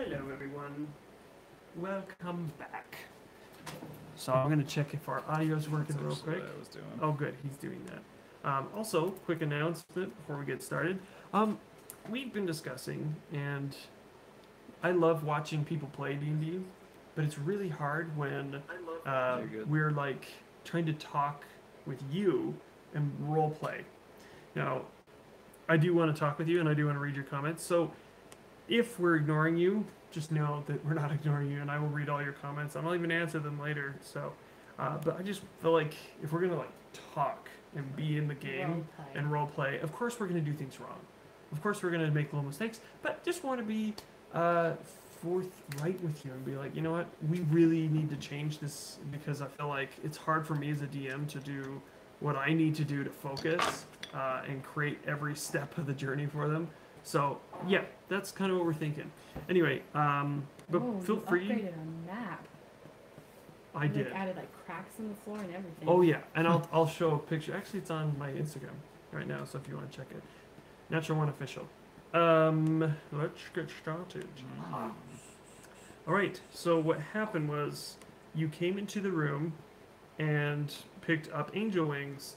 Hello everyone, welcome back. So I'm going to check if our audio is working real quick. What I was doing. Oh good, he's doing that. Also, quick announcement before we get started. We've been discussing, and I love watching people play D&D, but it's really hard when we're like trying to talk with you and role play. Now, I do want to talk with you and I do want to read your comments. So if we're ignoring you, just know that we're not ignoring you, and I will read all your comments. I'll even answer them later. So, but I just feel like if we're gonna like talk and be in the game and role play, of course we're gonna do things wrong. Of course we're gonna make little mistakes, but just want to be forthright with you and be like, you know what, we really need to change this because I feel like it's hard for me as a DM to do what I need to do to focus and create every step of the journey for them. So yeah, that's kind of what we're thinking. Anyway, but feel free. You upgraded a map. I did. Like, added like cracks in the floor and everything. Oh yeah, and I'll show a picture. Actually, it's on my Instagram right now, so if you want to check it, Natural One Official. Let's get started. All right. So what happened was you came into the room and picked up angel wings,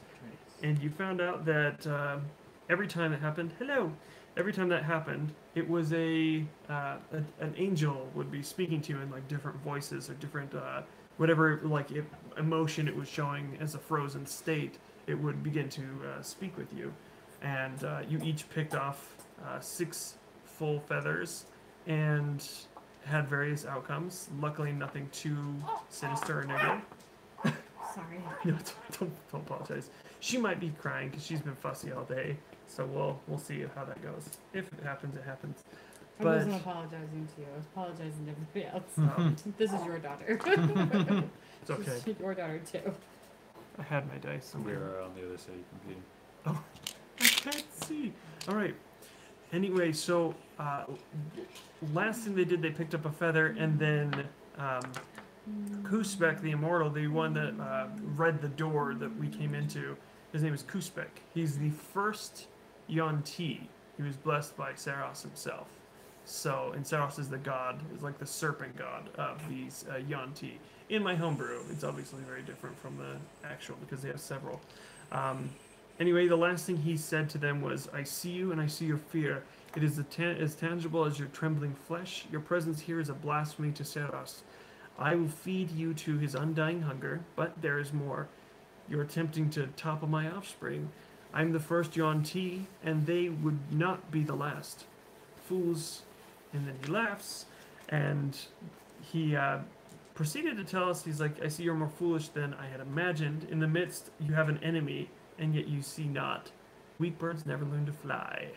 and you found out that every time that happened, every time that happened, it was an angel would be speaking to you in like different voices or different whatever like emotion it was showing as a frozen state. It would begin to speak with you, and you each picked off 6 full feathers and had various outcomes. Luckily, nothing too sinister or negative. Sorry. No, don't apologize. She might be crying because she's been fussy all day. So we'll see how that goes. If it happens, it happens. I wasn't apologizing to you. I was apologizing to everybody else. This is your daughter. It's okay. She's your daughter too. I had my dice somewhere. We're on the other side competing. Oh, I can't see. All right. Anyway, so last thing they did, they picked up a feather, and then Khusebek the Immortal, the one that read the door that we came into, his name is Khusebek. He's the first Yuan Ti. He was blessed by Serrhas himself. So, and Serrhas is the god, is like the serpent god of these Yuan Ti. In my homebrew, it's obviously very different from the actual because they have several. Anyway, the last thing he said to them was, "I see you and I see your fear. It is as tangible as your trembling flesh. Your presence here is a blasphemy to Serrhas. I will feed you to his undying hunger, but there is more. You're attempting to topple my offspring. I'm the first Yuan Ti, and they would not be the last. Fools." And then he laughs, and he proceeded to tell us, he's like, "I see you're more foolish than I had imagined. In the midst, you have an enemy, and yet you see not. Weak birds never learn to fly."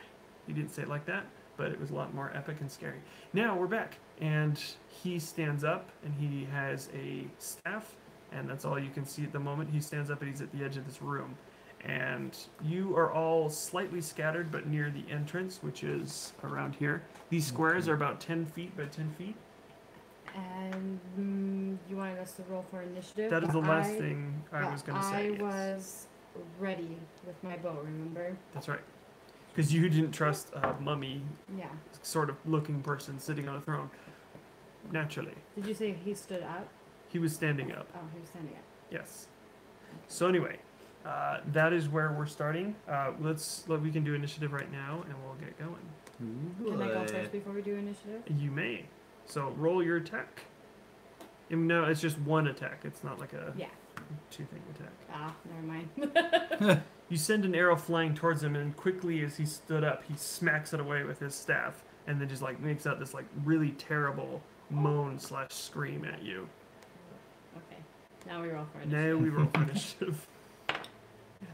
He didn't say it like that, but it was a lot more epic and scary. Now we're back, and he stands up, and he has a staff, and that's all you can see at the moment. He stands up, and he's at the edge of this room. And you are all slightly scattered, but near the entrance, which is around here. These squares are about 10 feet by 10 feet. And you wanted us to roll for initiative? That is the last thing I was going to say. I was ready with my bow, remember? That's right. Because you didn't trust a mummy sort of looking person sitting on a throne. Naturally. Did you say he stood up? He was standing up. Oh, he was standing up. Yes. So anyway, that is where we're starting. We can do initiative right now, and we'll get going. Can I go first before we do initiative? You may. So roll your attack. No, it's just one attack. It's not like a 2-thing attack. Ah, never mind. You send an arrow flying towards him, and quickly as he stood up, he smacks it away with his staff, and then just like makes out this like really terrible moan/scream at you. Okay. Now we roll for initiative. Now we roll for initiative.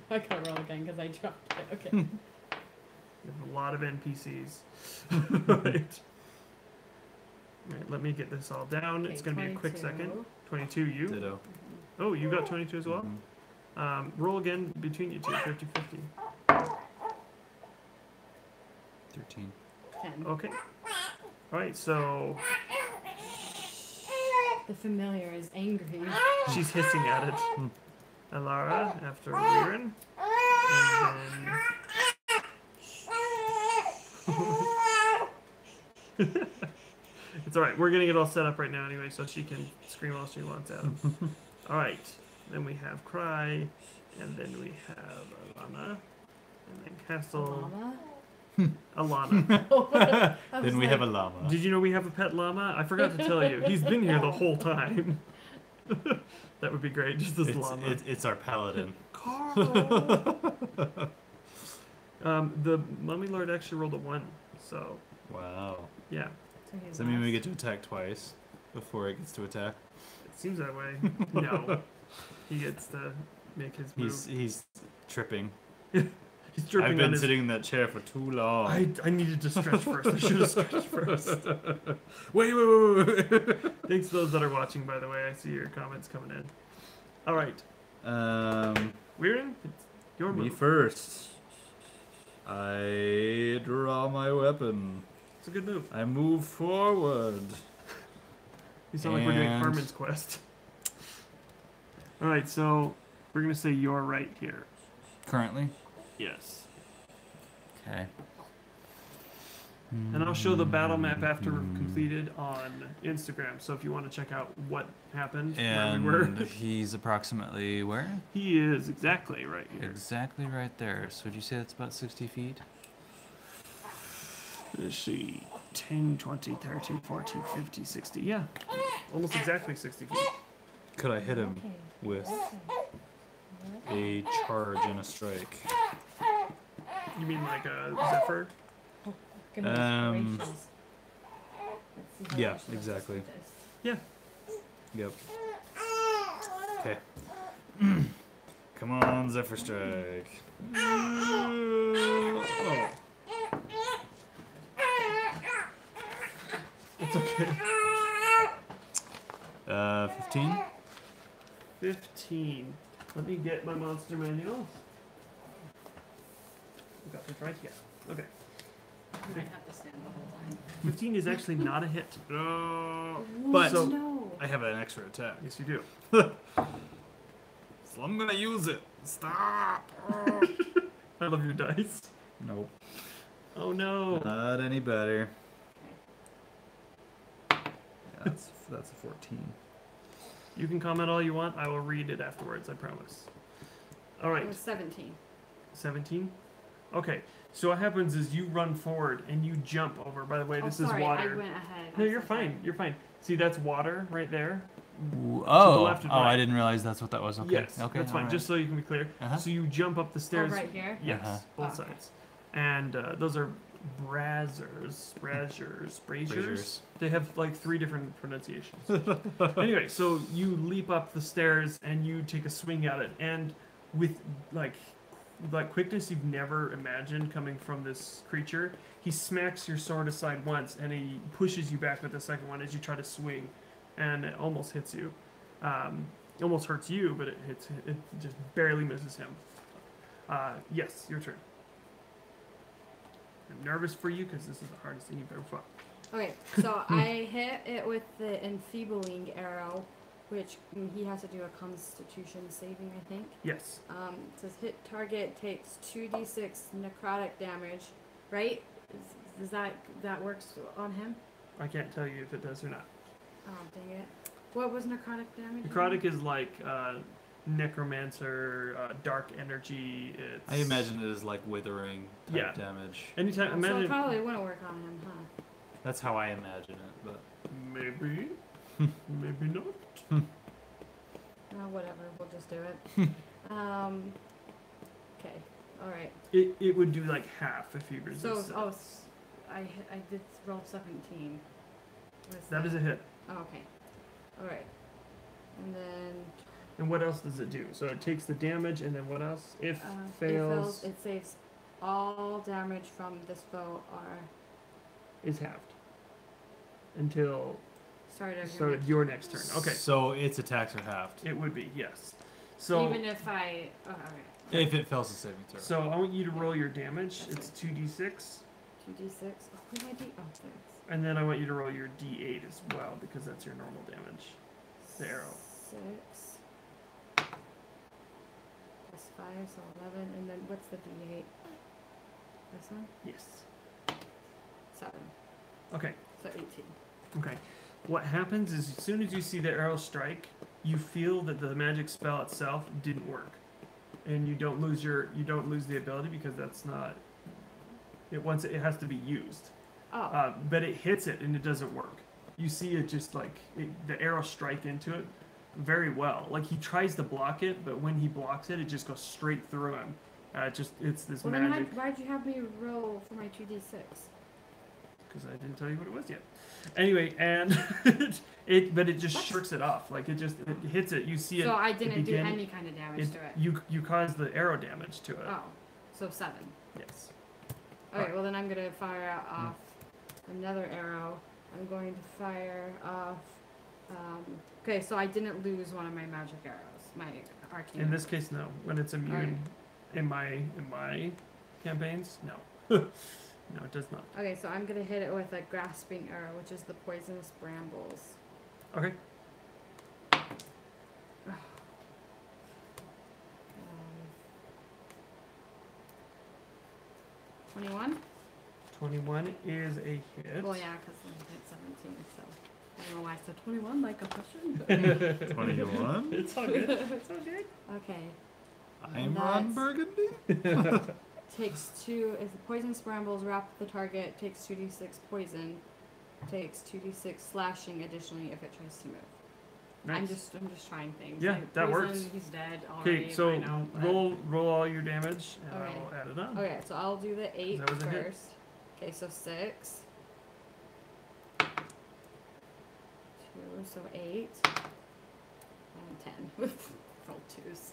I gotta roll again because I dropped it. Okay. You have a lot of NPCs. Right. Alright, let me get this all down. Okay, it's going to be a quick 22. second. 22, you? Ditto. Oh, you got 22 as well? Roll again between you two, 50-50. 13. 10. Okay. Alright, so The familiar is angry. she's hissing at it. Alara, after Liren. And then... It's all right. We're getting it all set up right now anyway, so she can scream all she wants at him. All right. Then we have Cry, and then we have Alana, and then Castle. Alana. Then we have a llama. Did you know we have a pet llama? I forgot to tell you. He's been here the whole time. That would be great. Just this llama. It's our paladin. Carl. The Mummy Lord actually rolled a 1, so Wow. yeah. Does that mean we get to attack twice before it gets to attack? It seems that way. No. He gets to make his move. He's tripping. He's dripping I've been on his... sitting in that chair for too long. I needed to stretch first. I should have stretched first. Wait. Thanks to those that are watching, by the way. I see your comments coming in. All right. Weirin, it's your Me move. first. I draw my weapon. It's a good move. I move forward. You sound like we're doing And- Harmon's quest. All right, so we're gonna say you're right here. Currently? Yes. Okay. And I'll show the battle map after we're completed on Instagram. So if you want to check out what happened, where we were, And he's approximately where? he is exactly right here. Exactly right there. So would you say that's about 60 feet? Let's see, 10, 20, 30, 40, 50, 60. Yeah, almost exactly 60 feet. Could I hit him with a charge and a strike? You mean like a Zephyr? Goodness Um, gracious. Let's see how yeah, much this exactly. is. Yeah. Yep. Okay. Come on, Zephyr strike. Oh. It's okay. 15? 15. Let me get my monster manual. We got this right here. Okay. I might have to stand the whole time. 15 is actually not a hit. But So- No. I have an extra attack. Yes, you do. So I'm gonna use it. Stop! I love your dice. Nope. Oh no. Not any better. That's a 14. You can comment all you want. I will read it afterwards, I promise. All It right. was 17. 17? Okay. So what happens is you run forward and you jump over. By the way, this sorry, is water. I went ahead. No, I'm you're so sorry. fine. You're fine. See, that's water right there. Oh, left and right. I didn't realize that's what that was. Okay. Yes, Okay. that's fine. alright. Just so you can be clear. Uh-huh. So you jump up the Oh, stairs. right here? Yes, Uh-huh. both Okay. sides. And those are braziers. They have like 3 different pronunciations. Anyway, so you leap up the stairs and you take a swing at it, and with like quickness you've never imagined coming from this creature, he smacks your sword aside once and he pushes you back with the second one as you try to swing, and it almost hits you. Almost hurts you, but it just barely misses him. Yes, your turn. I'm nervous for you because this is the hardest thing you've ever fought. Okay, so I hit it with the enfeebling arrow, which he has to do a constitution saving, I think. Yes. It says hit target takes 2d6 necrotic damage, right? Does that works on him? I can't tell you if it does or not. Oh, dang it. What was necrotic damage? Necrotic is like necromancer, dark energy. It's I imagine it is like withering type Yeah. damage. anytime. So it Imagine probably wouldn't work on him, huh? That's how I imagine it, but maybe, maybe not. Oh, whatever. We'll just do it. Okay. All right. It would do like half if you resist. So, it. I did roll 17. What's That is a hit. Oh, okay. All right. And then And what else does it do? So it takes the damage, and then what else? If it fails, it saves all damage from this foe are is halved until start of your next turn. Okay, So its attacks are halved. it would be yes. So even if I. Oh, all right. If it fails the saving throw. so I want you to roll your damage. It's 2d6, 2d6. Oh, who my d? Oh, thanks. and then I want you to roll your d8 as well because that's your normal damage. The arrow. 6 plus 5, so 11. And then what's the d8? This one? Yes. 7. Okay. So 18. Okay. What happens is as soon as you see the arrow strike, you feel that the magic spell itself didn't work, and you don't lose the ability because that's not it. Once it has to be used, but it hits it and it doesn't work. You see it just like the arrow strike into it very well. Like he tries to block it, but when he blocks it, it just goes straight through him. It's this well, magic. Then why'd you have me roll for my 2d6? Because I didn't tell you what it was yet. Anyway, and but it just shirks it off. Like it hits it. You see it. So I didn't do any kind of damage to it. You caused the arrow damage to it. Oh, so 7. Yes. Okay, well then I'm gonna fire off another arrow. I'm going to fire off. Okay, so I didn't lose one of my magic arrows. My arcane. In this case, no. When it's immune, in my campaigns, no. No, it does not. Okay, so I'm gonna hit it with a grasping arrow, which is the poisonous brambles. Okay. 21? 21 is a hit. Well, yeah, because I hit 17, so I don't know why I said 21 like a question. But 21? It's all good. It's all good. okay. I'm Ron Burgundy? Takes 2, if the poison brambles wrap the target, takes 2d6 poison, takes 2d6 slashing additionally if it tries to move. Nice. I'm just trying things. Yeah, like that poison, works. He's dead already. Okay, so I know, but- roll all your damage, and Okay. I will add it on. Okay, so I'll do the 8 That was a hit. first. Okay, so 6. 2, so 8. And 10. Roll 2s.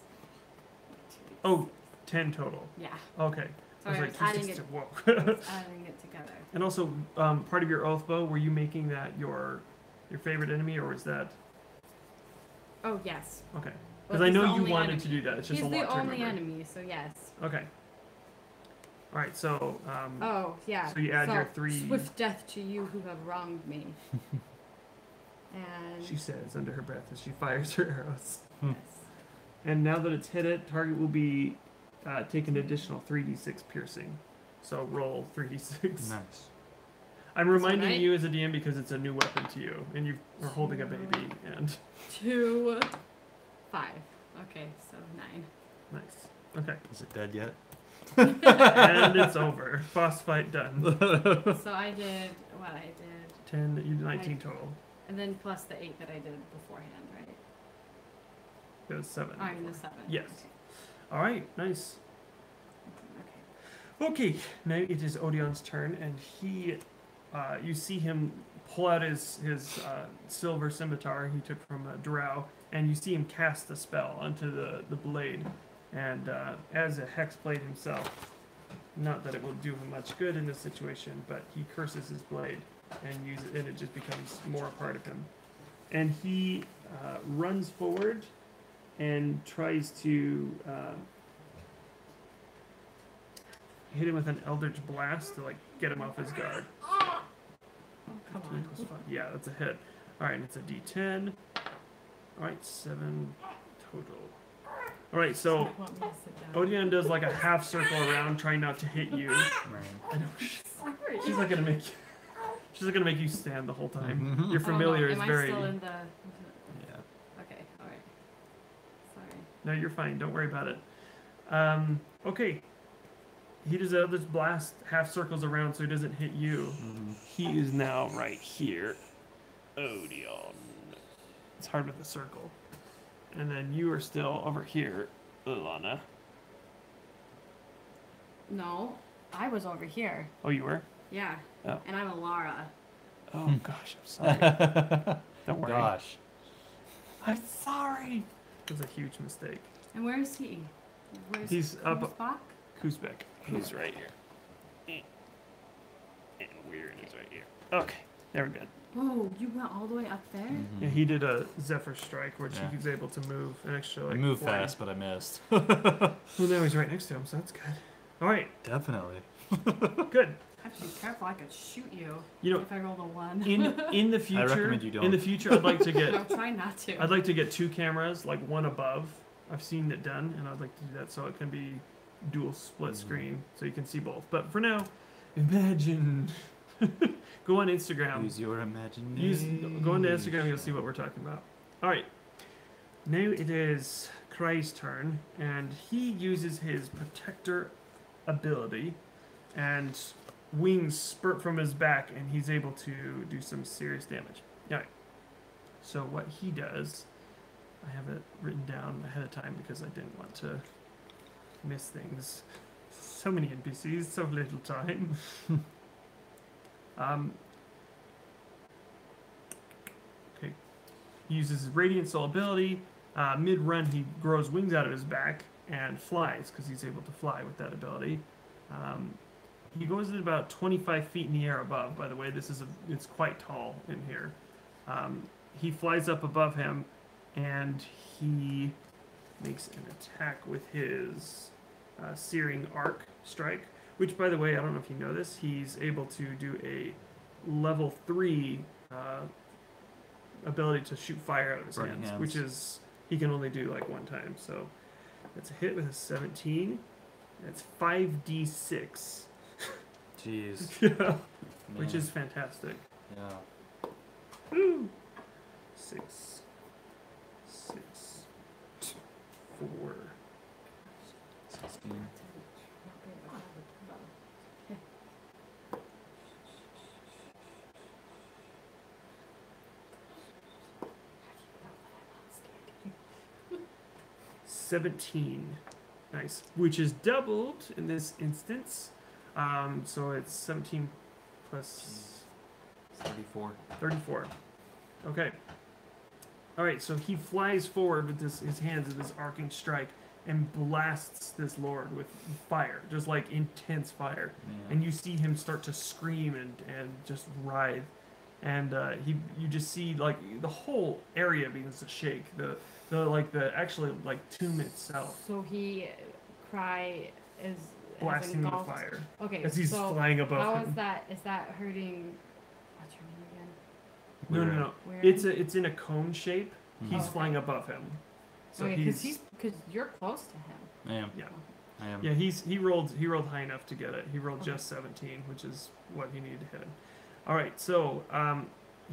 Oh, 10 total. Yeah. Okay. Sorry, I was like, adding it. whoa. Adding it together. And also, part of your oath bow, were you making that your favorite enemy, or was that Oh, yes. okay? Well, Because I he's the know you only wanted enemy. to do that. It's just He's a lot the to only remember. enemy, so yes. Okay. All right. So. Oh, yeah. So you add your 3. Swift death to you who have wronged me. And She says under her breath as she fires her arrows. yes. And now that it's hit it, target will be take an additional 3d6 piercing. So roll 3d6. Nice. I'm reminding right? you as a DM because it's a new weapon to you, and you are holding a baby. And 2, 5. Okay, so 9. nice. Okay. Is it dead yet? And it's over. Boss fight done. So I did what I did. 10. You did 19 total. And then plus the 8 that I did beforehand, right? It was 7. Oh, I mean the 7. Yes. All right. Nice. Okay. Okay, now it is Odion's turn, and he, you see him pull out his silver scimitar he took from Drow, and you see him cast a spell onto the blade, and as a hexblade himself, not that it will do him much good in this situation, but he curses his blade and it just becomes more a part of him, and he runs forward and tries to. Hit him with an Eldritch Blast to get him off his guard. Oh, come on. Yeah, that's a hit. Alright, it's a D10. Alright, 7 total. Alright, so Want me to sit down? Odion does a half circle around trying not to hit you. Right. I know Sorry. she's not gonna make you make you stand the whole time. Mhm. Your familiar Am is I very still in the... Yeah. Okay, alright. Sorry. No, you're fine, don't worry about it. Okay. He does a Eldritch Blast, half circles around so he doesn't hit you. Mhm. He is now right here. Odion. It's hard with a circle. And then you are still over here, Ilana. No, I was over here. Oh, you were? Yeah. Oh. And I'm a Lara. Oh, gosh, I'm sorry. Don't worry. Gosh. I'm sorry. It was a huge mistake. And where is he? Where's He's up- Khusebek? Khusebek. He's right here. And Weird is right here. Okay, there we go. Whoa, you went all the way up there? Mhm. Yeah, he did a Zephyr Strike, which Yeah. he was able to move an extra I moved 40. fast, but I missed. Well, now he's right next to him, so that's good. All right, Definitely. good. I have to be careful, I could shoot you You know, if I rolled a 1. in the future, recommend you don't. in the future, I'd like to get No, try not to. I'd like to get 2 cameras, one above. I've seen it done, and I'd like to do that so it can be dual split screen, so you can see both. But for now, imagine Go on Instagram. Use your imagination. Go on to Instagram. You'll see what we're talking about. All right. Now it is Kry's turn, and he uses his protector ability, and wings spurt from his back, and he's able to do some serious damage. All right. So what he does, I have it written down ahead of time because I didn't want to miss things. So many NPCs, so little time. Okay. He uses his Radiant Soul ability. Mid-run, he grows wings out of his back and flies because he's able to fly with that ability. He goes at about 25 feet in the air above. By the way, it's quite tall in here. He flies up above him, and he makes an attack with his Searing Arc strike. Which, by the way, I don't know if you know this, he's able to do a level 3 ability to shoot fire out of his hands, which is he can only do like one time. So that's a hit with a 17. That's 5d6. Jeez. Yeah, which is fantastic. Yeah. Woo. 6, 4. 16. $17. Nice. Which is doubled in this instance. So it's 17 plus 34. Okay. Alright, so he flies forward with his hands with this arcing strike and blasts this lord with fire, just like intense fire. Yeah. And you see him start to scream and just writhe. And you just see like the whole area begins to shake. The actually tomb itself. So Kry is blasting the fire. Okay, as he's flying above how him. is that hurting? What's your name again? No. Where? It's in a cone shape. He's Okay. flying above him. So okay, because you're close to him. I am. Yeah. I am. Yeah, he rolled high enough to get it. He rolled just 17, which is what he needed to hit him. All right, so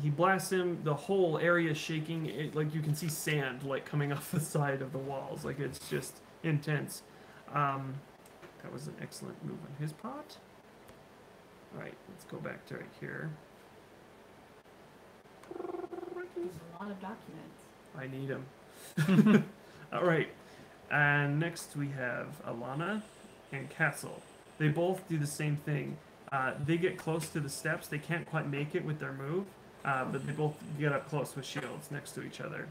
he blasts him. The whole area is shaking. Like you can see sand coming off the side of the walls. Like it's just intense. That was an excellent move on his part. All right, let's go back to right here. There's a lot of documents. I need him. All right, and next we have Alana and Castle. They both do the same thing. They get close to the steps. They can't quite make it with their move, but they both get up close with shields next to each other,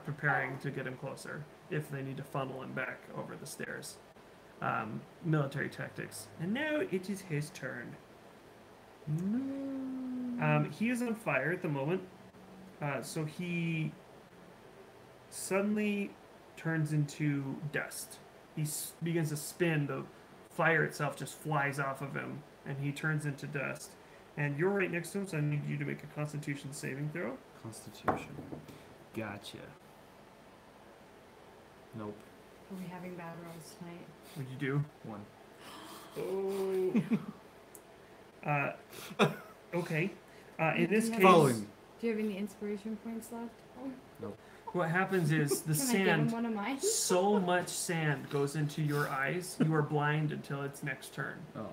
preparing to get him closer if they need to funnel him back over the stairs. Military tactics. And now it is his turn. He is on fire at the moment, so he suddenly turns into dust. He begins to spin. The fire itself just flies off of him, and he turns into dust. And you're right next to him, so I need you to make a Constitution saving throw. Constitution. Gotcha. Nope. Are we having bad rolls tonight? What'd you do? 1. Oh. Okay. In this case, Following. Do you have any inspiration points left? what happens is the Can I give him sand, one of mine? so much sand goes into your eyes, you are blind until its next turn. Oh.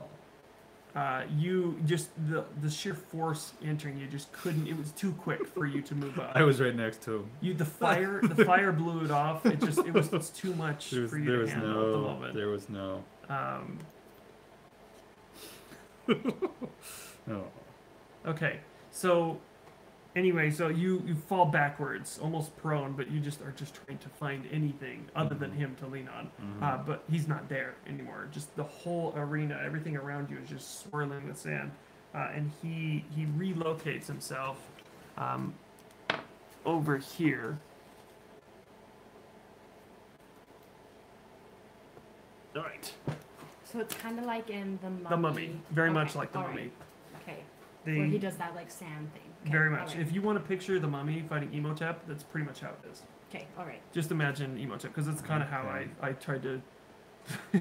You just, the sheer force entering you just couldn't, it was too quick for you to move up. I was right next to him. The fire blew it off. It's too much for you to handle at the moment. There was no. Oh. Okay, so anyway, so you fall backwards, almost prone, but you just are trying to find anything other than him to lean on. But he's not there anymore. Just the whole arena, everything around you is just swirling with sand. And he relocates himself over here. All right. So it's kind of like in the Mummy. The Mummy, very Okay, much like the all Mummy. right. Okay. Where he does that sand thing. Okay, Very much. all right. If you want to picture the Mummy fighting Emotep, that's pretty much how it is. Okay, all right. Just imagine Emotep, because that's kind of how Okay. I tried to.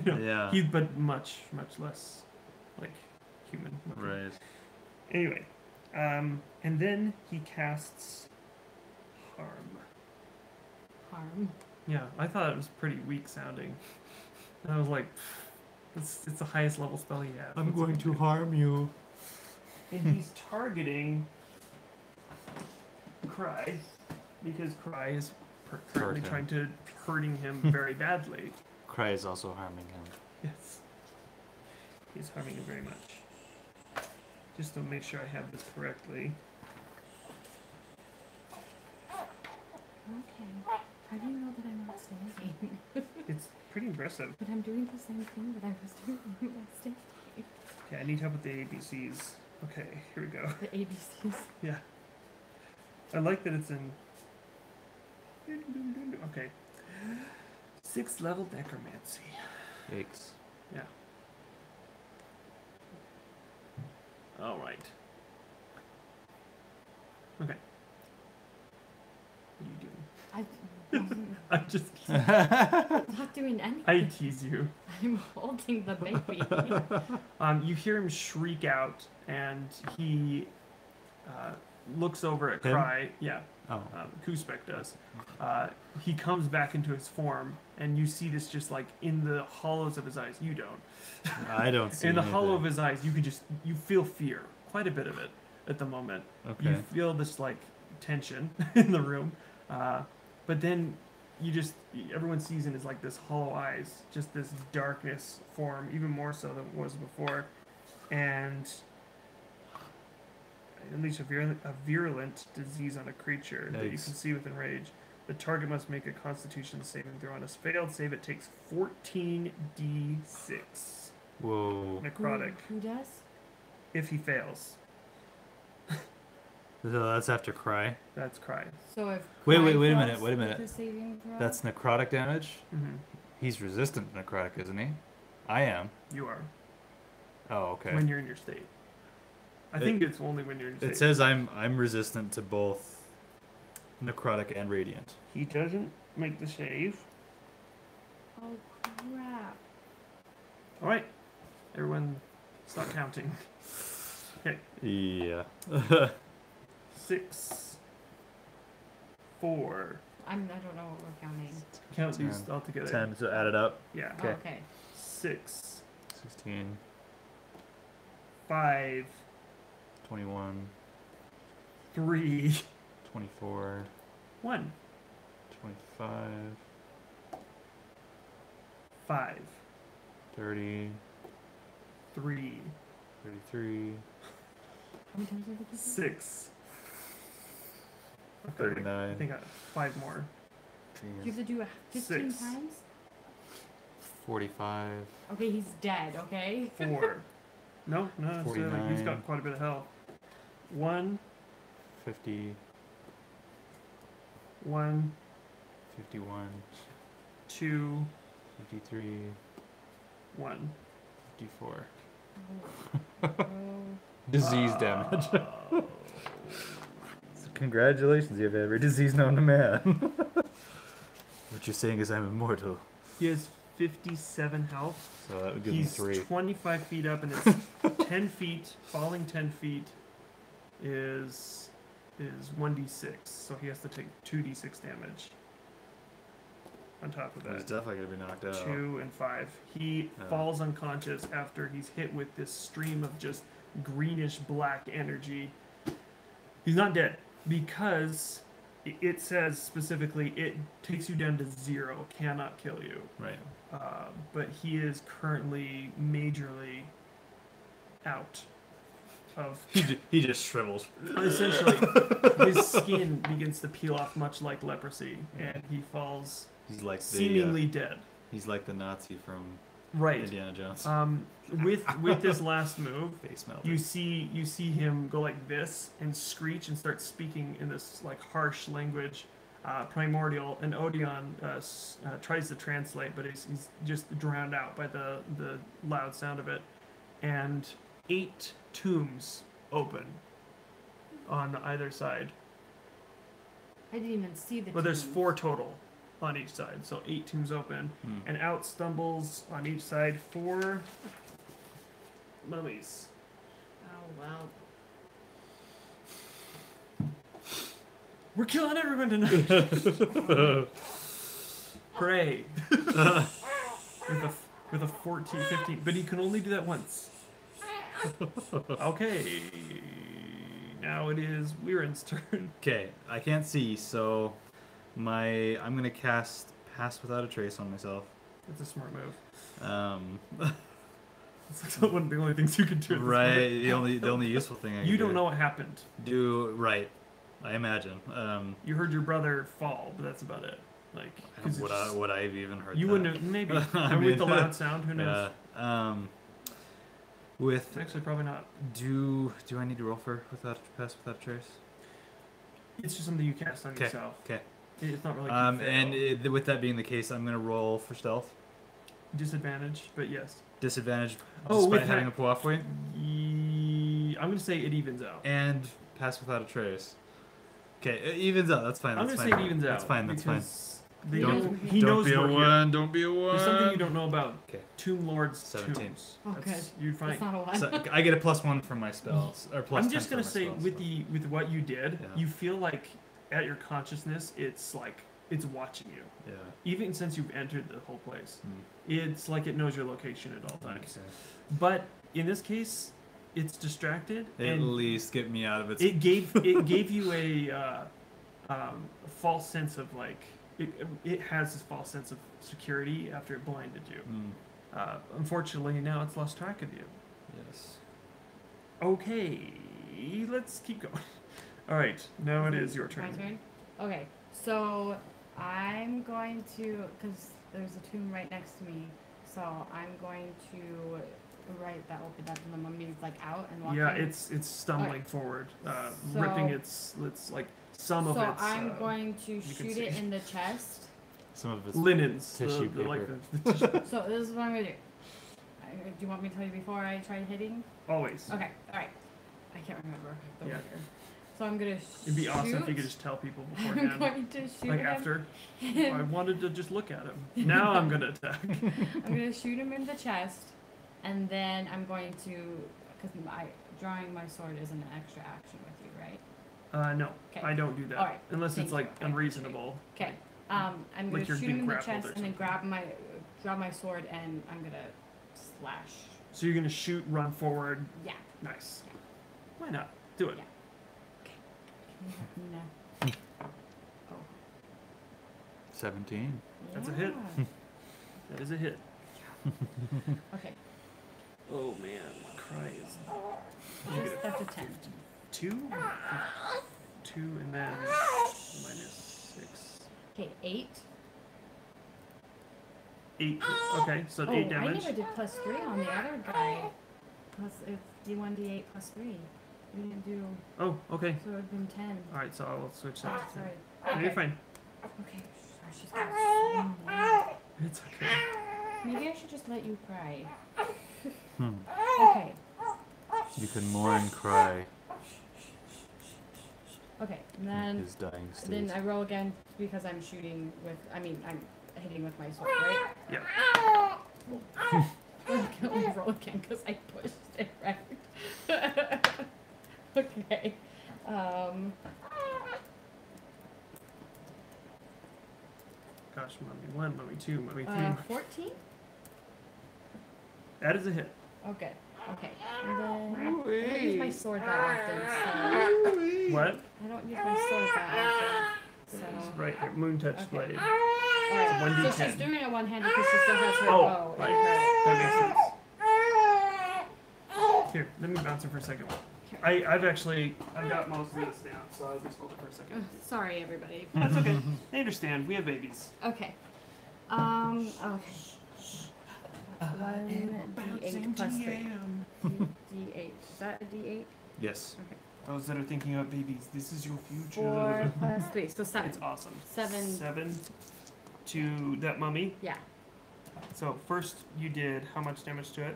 Yeah. But much less like human. looking. Right. Anyway, and then he casts harm. Harm. Yeah, I thought it was pretty weak sounding. And I was like, it's the highest level spell he has. I'm What's going it to gonna do? harm you. And he's targeting Cry because Cry is currently him. trying to hurting him very badly. Cry is also harming him. Yes, he's harming him very much. Just to make sure I have this correctly. Okay. How do you know that I'm not standing? It's pretty impressive. But I'm doing the same thing that I was doing when I was standing. Okay, I need help with the ABCs. Okay, here we go. The ABCs. Yeah. I like that it's in. Okay. 6th level necromancy. Yikes. Yeah. All right. Okay. What are you doing? I'm just. I'm not doing anything. I tease you. I'm holding the baby. You hear him shriek out, and he looks over at Him? Cry. Yeah. Oh. Khusebek does. He comes back into his form, and you see this just like in the hollows of his eyes. You don't. I don't see In the anything. hollow of his eyes, you feel fear, quite a bit of it at the moment. Okay. You feel this like tension in the room, but then everyone sees it as like this hollow eyes, just this darkness form, even more so than it was before, and unleash a virulent disease on a creature that you can Yikes. see within rage. The target must make a Constitution saving throw. On a failed save, it takes 14d6 Whoa. necrotic Who does? if he fails. So that's after Cry. That's Cry. So if Wait a Cry minute, fails wait a with minute. the saving throw- That's necrotic damage? Mm-hmm. He's resistant to necrotic, isn't he? I am. You are Oh, okay. when you're in your state. I think it's only when you're in your It state. says I'm resistant to both necrotic and radiant. He doesn't make the save. Oh crap. All right, everyone, stop counting. Okay, Yeah. 6, 4. I don't know what we're counting. Count these 10. all together. 10, so add it up. Yeah. Oh, Okay. okay. 6, 16, 5, 21, 3, 24, 1, 25, 5, 30, 3, 33, How many times did I do 6. Okay, 39. I think I 5 more. You have to do it 15 6. times? 45, Okay, he's dead, okay? 4. No, it's, he's 49. got quite a bit of health. 1, 50, 1, 51, 2, 53, 1. 54. Oh. Disease damage. Oh. Congratulations, you have every disease known to man. What you're saying is I'm immortal. He has 57 health. So that would give He's me 3. 25 feet up, and it's 10 feet. Falling 10 feet is 1d6, so he has to take 2d6 damage. On top of He's that, definitely going to be knocked out. 2 and 5. He Yeah. falls unconscious after he's hit with this stream of just greenish black energy. He's not dead because it says specifically it takes you down to 0, cannot kill you. Right. But he is currently majorly out of. He just shrivels. Essentially, his skin begins to peel off, much like leprosy, and he falls He's like the seemingly dead. he's like the Nazi from Right. Indiana Jones. With this last move, Face melt. you see him go like this and screech and start speaking in this like harsh language, primordial. And Odeon tries to translate, but he's just drowned out by the loud sound of it. And 8 tombs open on either side. I didn't even see the Well, there's teams. 4 total on each side, so 8 tombs open. And out stumbles on each side 4 mummies. Oh, well. We're killing everyone tonight. Pray. with a 14, 15, but he can only do that once. Okay. Now it is Weiren's turn. Okay, I can't see, so I'm gonna cast Pass Without a Trace on myself. That's a smart move. It's like one of the only things you can do. Right, the only useful thing I can You do. don't know what happened. Right, I imagine. You heard your brother fall, but that's about it. Like, would I have even heard you that? wouldn't have, maybe. I With mean, the loud sound, who knows? Yeah. With Actually, probably not. do I need to roll for Pass Without a Trace? It's just something you cast on yourself. Okay. It's not really. With that being the case, I'm gonna roll for stealth. Disadvantage, but yes. Disadvantage Oh, despite with having that- a Puafui. I'm gonna say it evens out. And Pass Without a Trace. Okay, it evens out. That's fine. I'm That's gonna fine. say it evens out. That's fine. That's fine. He Don't knows be a we're here. one. Don't be a one. There's something you don't know about Okay. Tomb Lord's 17. tombs. Oh, That's- You're fine. That's not a one. So I get a +1 from my spells, or plus. I'm 10 just from gonna my say spells, with what you did, Yeah. you feel like at your consciousness, it's like it's watching you. Yeah. Even since you've entered the whole place, Hmm. it's like it knows your location at all times. Okay. But in this case, it's distracted, At and least get me out of its. it gave you a false sense of like it has this false sense of security after it blinded you. Hmm. Unfortunately, now it's lost track of you. Yes. Okay, let's keep going. All right, now it is your My turn. turn? Okay, so I'm going to, because there's a tomb right next to me, so I'm going to write that open that the mummy's like out and walking. Yeah, it's stumbling forward, ripping its like some of So its. I'm going to can shoot see. it in the chest. Some of its linens, tissue like paper. the tissue. So this is what I'm gonna do. Do you want me to tell you before I try hitting? Always. Okay, alright. I can't remember the Yeah. order. So I'm gonna It'd be awesome if you shoot. could just tell people I'm beforehand. going to shoot Like him. after, I wanted to just look at him. Now I'm gonna attack. I'm gonna shoot him in the chest, and then I'm going to, because drawing my sword isn't an extra action with you, right? No, Okay. I don't do that Alright, unless thank it's you. like I unreasonable. Okay. I'm Like gonna you're shoot being him in the grappled chest, or and then something. grab my sword, and I'm gonna slash. So you're gonna shoot, run forward. Yeah. Nice. Why not? Do it. Yeah. No. Oh. 17. That's a hit. Yeah. That is a hit. Okay. Oh man, cry is. That's a 10. 2? 2 and then -6. Okay, 8. 8. Okay, so 8 I damage. never did +3 on the other guy. Plus, it's D1, D8 +3. We didn't do, Oh, okay. so it would have been 10. Alright, so I will switch Oh, that. sorry. No, you're fine. Okay, sorry, she's got so many. It's okay. Maybe I should just let you cry. Hmm. Okay, You can mourn, cry. okay, and in then his dying state. then I roll again because I'm shooting with, I'm hitting with my sword, right? Yeah. I'm gonna roll again because I pushed it right. Okay. Gosh, mummy 1, mummy 2, mummy 3. 14? That is a hit. Okay. Okay. And then I don't use my sword that often, What? so I don't use my sword that often. So Right here, moon touch Okay. blade. alright. So 1d10. she's doing it one handed because she still has her Oh, bow. right. in her- That makes sense. Here, let me bounce it for a second. I've got most of this down, so I'll just hold it for a Ugh, second. sorry, everybody. That's okay. I understand. We have babies. Okay. Okay. 1d8 plus 3. D8. Is that a d8? Yes. Okay. Those that are thinking about babies, this is your future. 4 plus 3, so 7. It's awesome. 7. 7 to that mummy. Yeah. So first you did how much damage to it?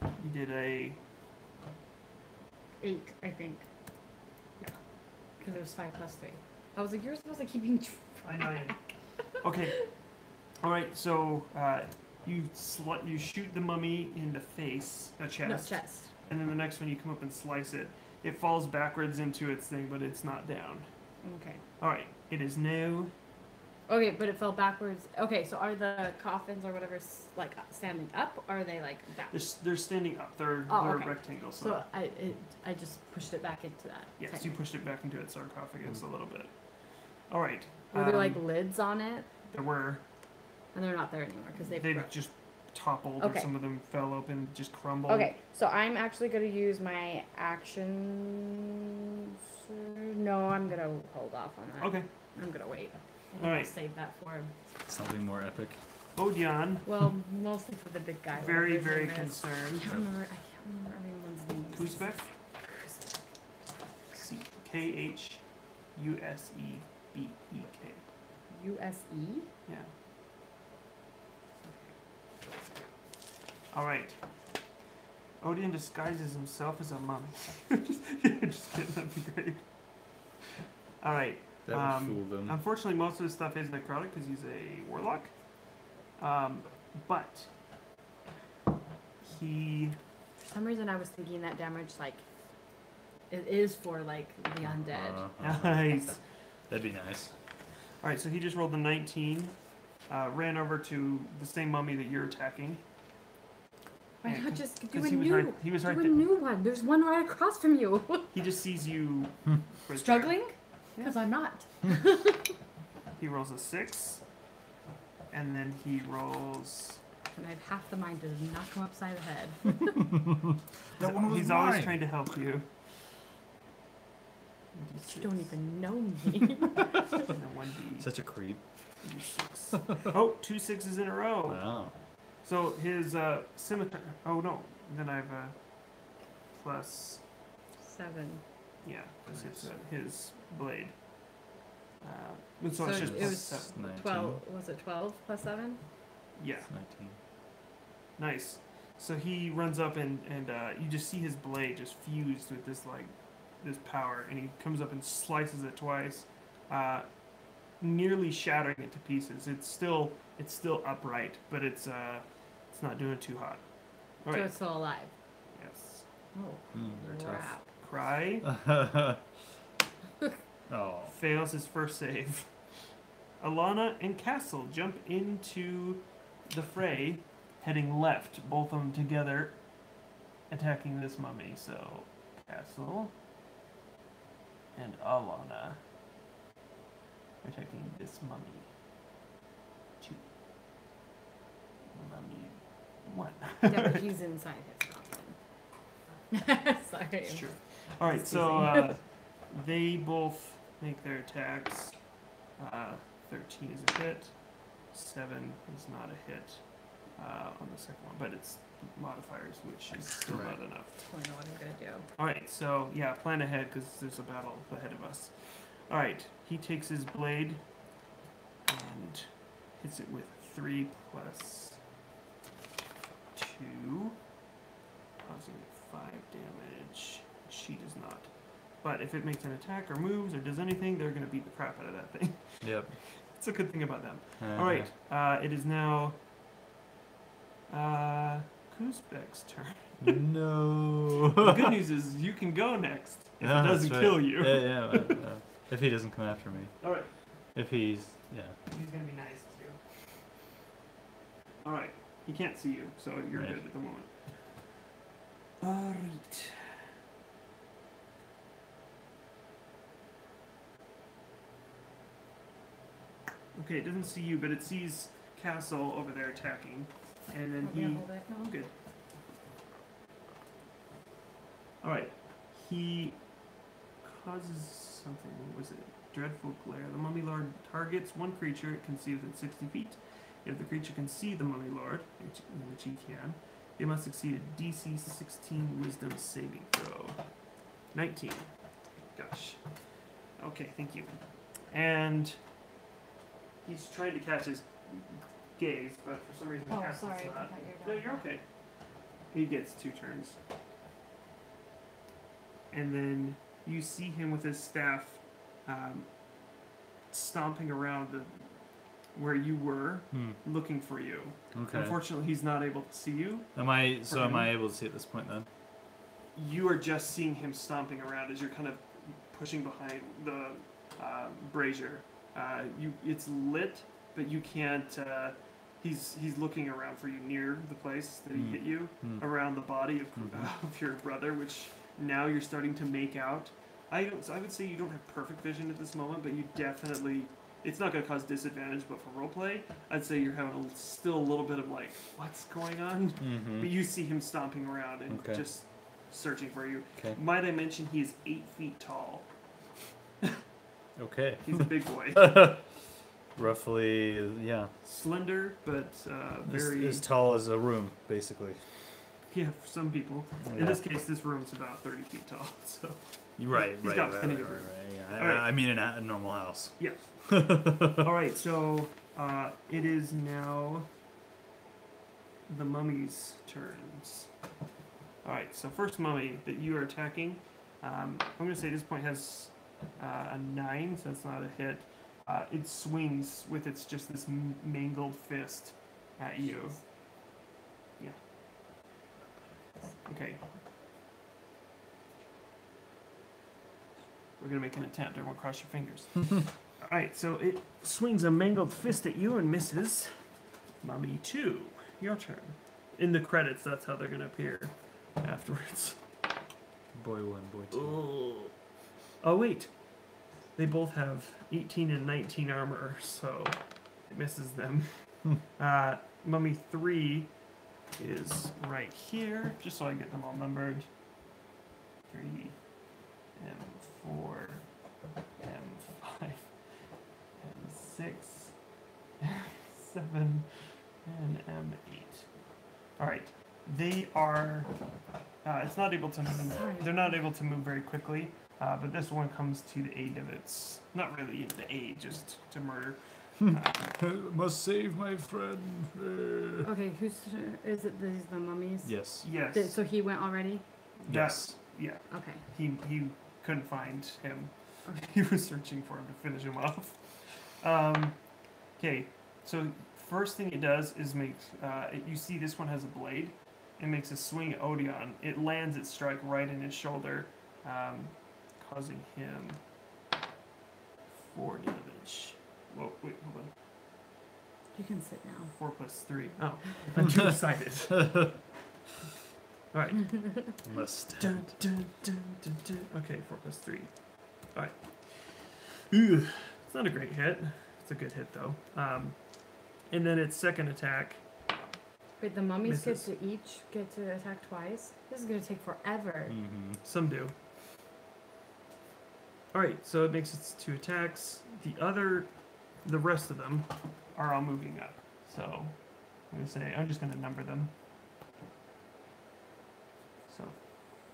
You did a 8, I think. Yeah. Because it was 5 plus 3. I was like, you're supposed to keep track. I know. Okay. All right. So you shoot the mummy in the face, a chest, No, chest. and then the next one you come up and slice it. It falls backwards into its thing, but it's not down. Okay. All right. It is now. Okay, but it fell backwards. Okay, so are the coffins or whatever like standing up, or are they like down? They're standing up. They're okay. rectangles. So I just pushed it back into that. Yes, you pushed it back into its sarcophagus a little bit. All right. Were there like lids on it? There were. And they're not there anymore because they've just toppled. Okay. Or some of them fell open, just crumbled. Okay, so I'm actually going to use my actions. No, I'm going to hold off on that. Okay. I'm going to wait. All right. I'll save that for him. Something more epic. Odion. Well, mostly for the big guy. Very, whatever his very name is. concerned. I can't remember everyone's name. Khusebek. Khusebek. U-S-E? Yeah. All right. Odion disguises himself as a mummy. Just kidding. That'd be great. All right. That would fool them. Unfortunately, most of his stuff is necrotic because he's a warlock. But he. For some reason, I was thinking that damage, like, it is for, like, the undead. Nice. That'd be nice. All right, so he just rolled a 19, ran over to the same mummy that you're attacking. Why not just do a he was new, right, he was do right a there. new one? There's one right across from you. He just sees you right Struggling? there. Because I'm not. He rolls a 6, and then he rolls. And I have half the mind to knock him upside the head. That one was He's mine. always trying to help you. You don't even know me. And then 1d. Such a creep. 6. Oh, 2 6s in a row. Wow. So his scimitar. Oh no. Then I have a plus. 7. Yeah, because it's his blade. So So it's just it plus was 7. 19. 12. Was it 12 plus 7? Yeah, It's 19. nice. So he runs up and you just see his blade just fused with this this power, and he comes up and slices it twice, nearly shattering it to pieces. It's still upright, but it's not doing too hot. All So right. it's still alive. Yes. Oh, They're crap. Cry tough. Oh. fails his first save. Alana and Castle jump into the fray, heading left, both of them together, attacking this mummy. So, Castle and Alana attacking this mummy. 2. Mummy 1. Yeah, but he's inside his coffin. Sorry. It's true. Alright, so they both make their attacks. 13 is a hit. 7 is not a hit on the second one, but it's modifiers, which is still not enough. I don't know what I'm going to do. Alright, so yeah, plan ahead because there's a battle ahead of us. Alright, he takes his blade and hits it with 3 plus 2, causing 5 damage. She does not. But if it makes an attack or moves or does anything, they're going to beat the crap out of that thing. Yep. It's a good thing about them. Alright, it is now Khusebek's turn. No. The good news is you can go next if it doesn't kill you. Yeah. If he doesn't come after me. Alright, If he's, yeah. he's going to be nice too. Alright, he can't see you, so you're Right. good at the moment. Alright. Okay, it doesn't see you, but it sees Castle over there attacking. And then Want me to hold it? No, I'm good. Alright. He causes something. What was it? Dreadful glare. The Mummy Lord targets one creature it can see within 60 feet. If the creature can see the Mummy Lord, which he can, they must succeed a DC 16 Wisdom saving throw. 19. Gosh. Okay, thank you. And he's trying to catch his gaze, but for some reason Oh, Castle's sorry. I not. thought you No, were done. you're okay. He gets 2 turns. And then you see him with his staff stomping around where you were, looking for you. Okay. Unfortunately, he's not able to see you. Am I able to see at this point then? You are just seeing him stomping around as you're kind of pushing behind the brazier. It's lit, but you can't. He's looking around for you near the place that he hit you, around the body of your brother, which now you're starting to make out. I would say you don't have perfect vision at this moment, but you definitely. It's not going to cause disadvantage, but for roleplay, I'd say you're having still a little bit of like, what's going on? But you see him stomping around and just searching for you. Okay. Might I mention he is 8 feet tall. Okay. He's a big boy. Roughly, yeah. Slender, but very... As tall as a room, basically. Yeah, for some people. Yeah. In this case, this room's about 30 feet tall, so... Right. He's got plenty of room. Yeah. I mean, in a normal house. Yeah. Alright, so it is now the mummy's turns. Alright, so first mummy that you are attacking, I'm going to say this point has a 9, so it's not a hit. It swings with its just this mangled fist at you. Yeah. Okay. We're going to make an attempt. Everyone cross your fingers. Alright, so it swings a mangled fist at you and misses. Mummy 2, your turn. In the credits, that's how they're going to appear afterwards. Boy 1, boy 2. Oh, wait. They both have 18 and 19 armor, so it misses them. Mummy 3 is right here, just so I get them all numbered. 3, M4, M5, M6, M7, and M8. Alright, they are... it's not able to move. They're not able to move very quickly. But this one comes to the aid of its, not really the aid, just to murder. Must save my friend. Okay, is it the mummies? Yes. Yes. So he went already? Yes. Yeah. Okay. He couldn't find him. Okay. He was searching for him to finish him off. Okay, so first thing it does is make, you see this one has a blade. It makes a swing at Odeon. It lands its strike right in his shoulder. Causing him 4 damage. Whoa, wait, hold on. You can sit down. 4 plus 3. Oh, I'm too excited. Alright. Must. Dun, dun, dun, dun, dun. Okay, 4 plus 3. Alright. It's not a great hit. It's a good hit, though. And then its second attack. Wait, the mummies misses. each get to attack twice? This is going to take forever. Some do. Alright, so it makes its 2 attacks. The rest of them are all moving up. So, I'm just going to number them. So,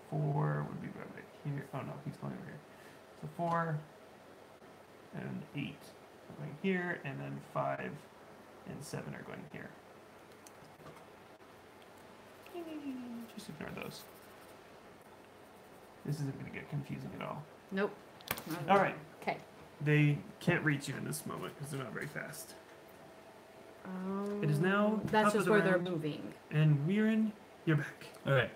4 would be right here. Oh no, he's going over here. So 4 and 8 are going here, and then 5 and 7 are going here. Just ignore those. This isn't going to get confusing at all. Nope. Alright. Okay. They can't reach you in this moment because they're not very fast. It is now That's top just of the where round, they're moving. and Weirin, you're back. Okay.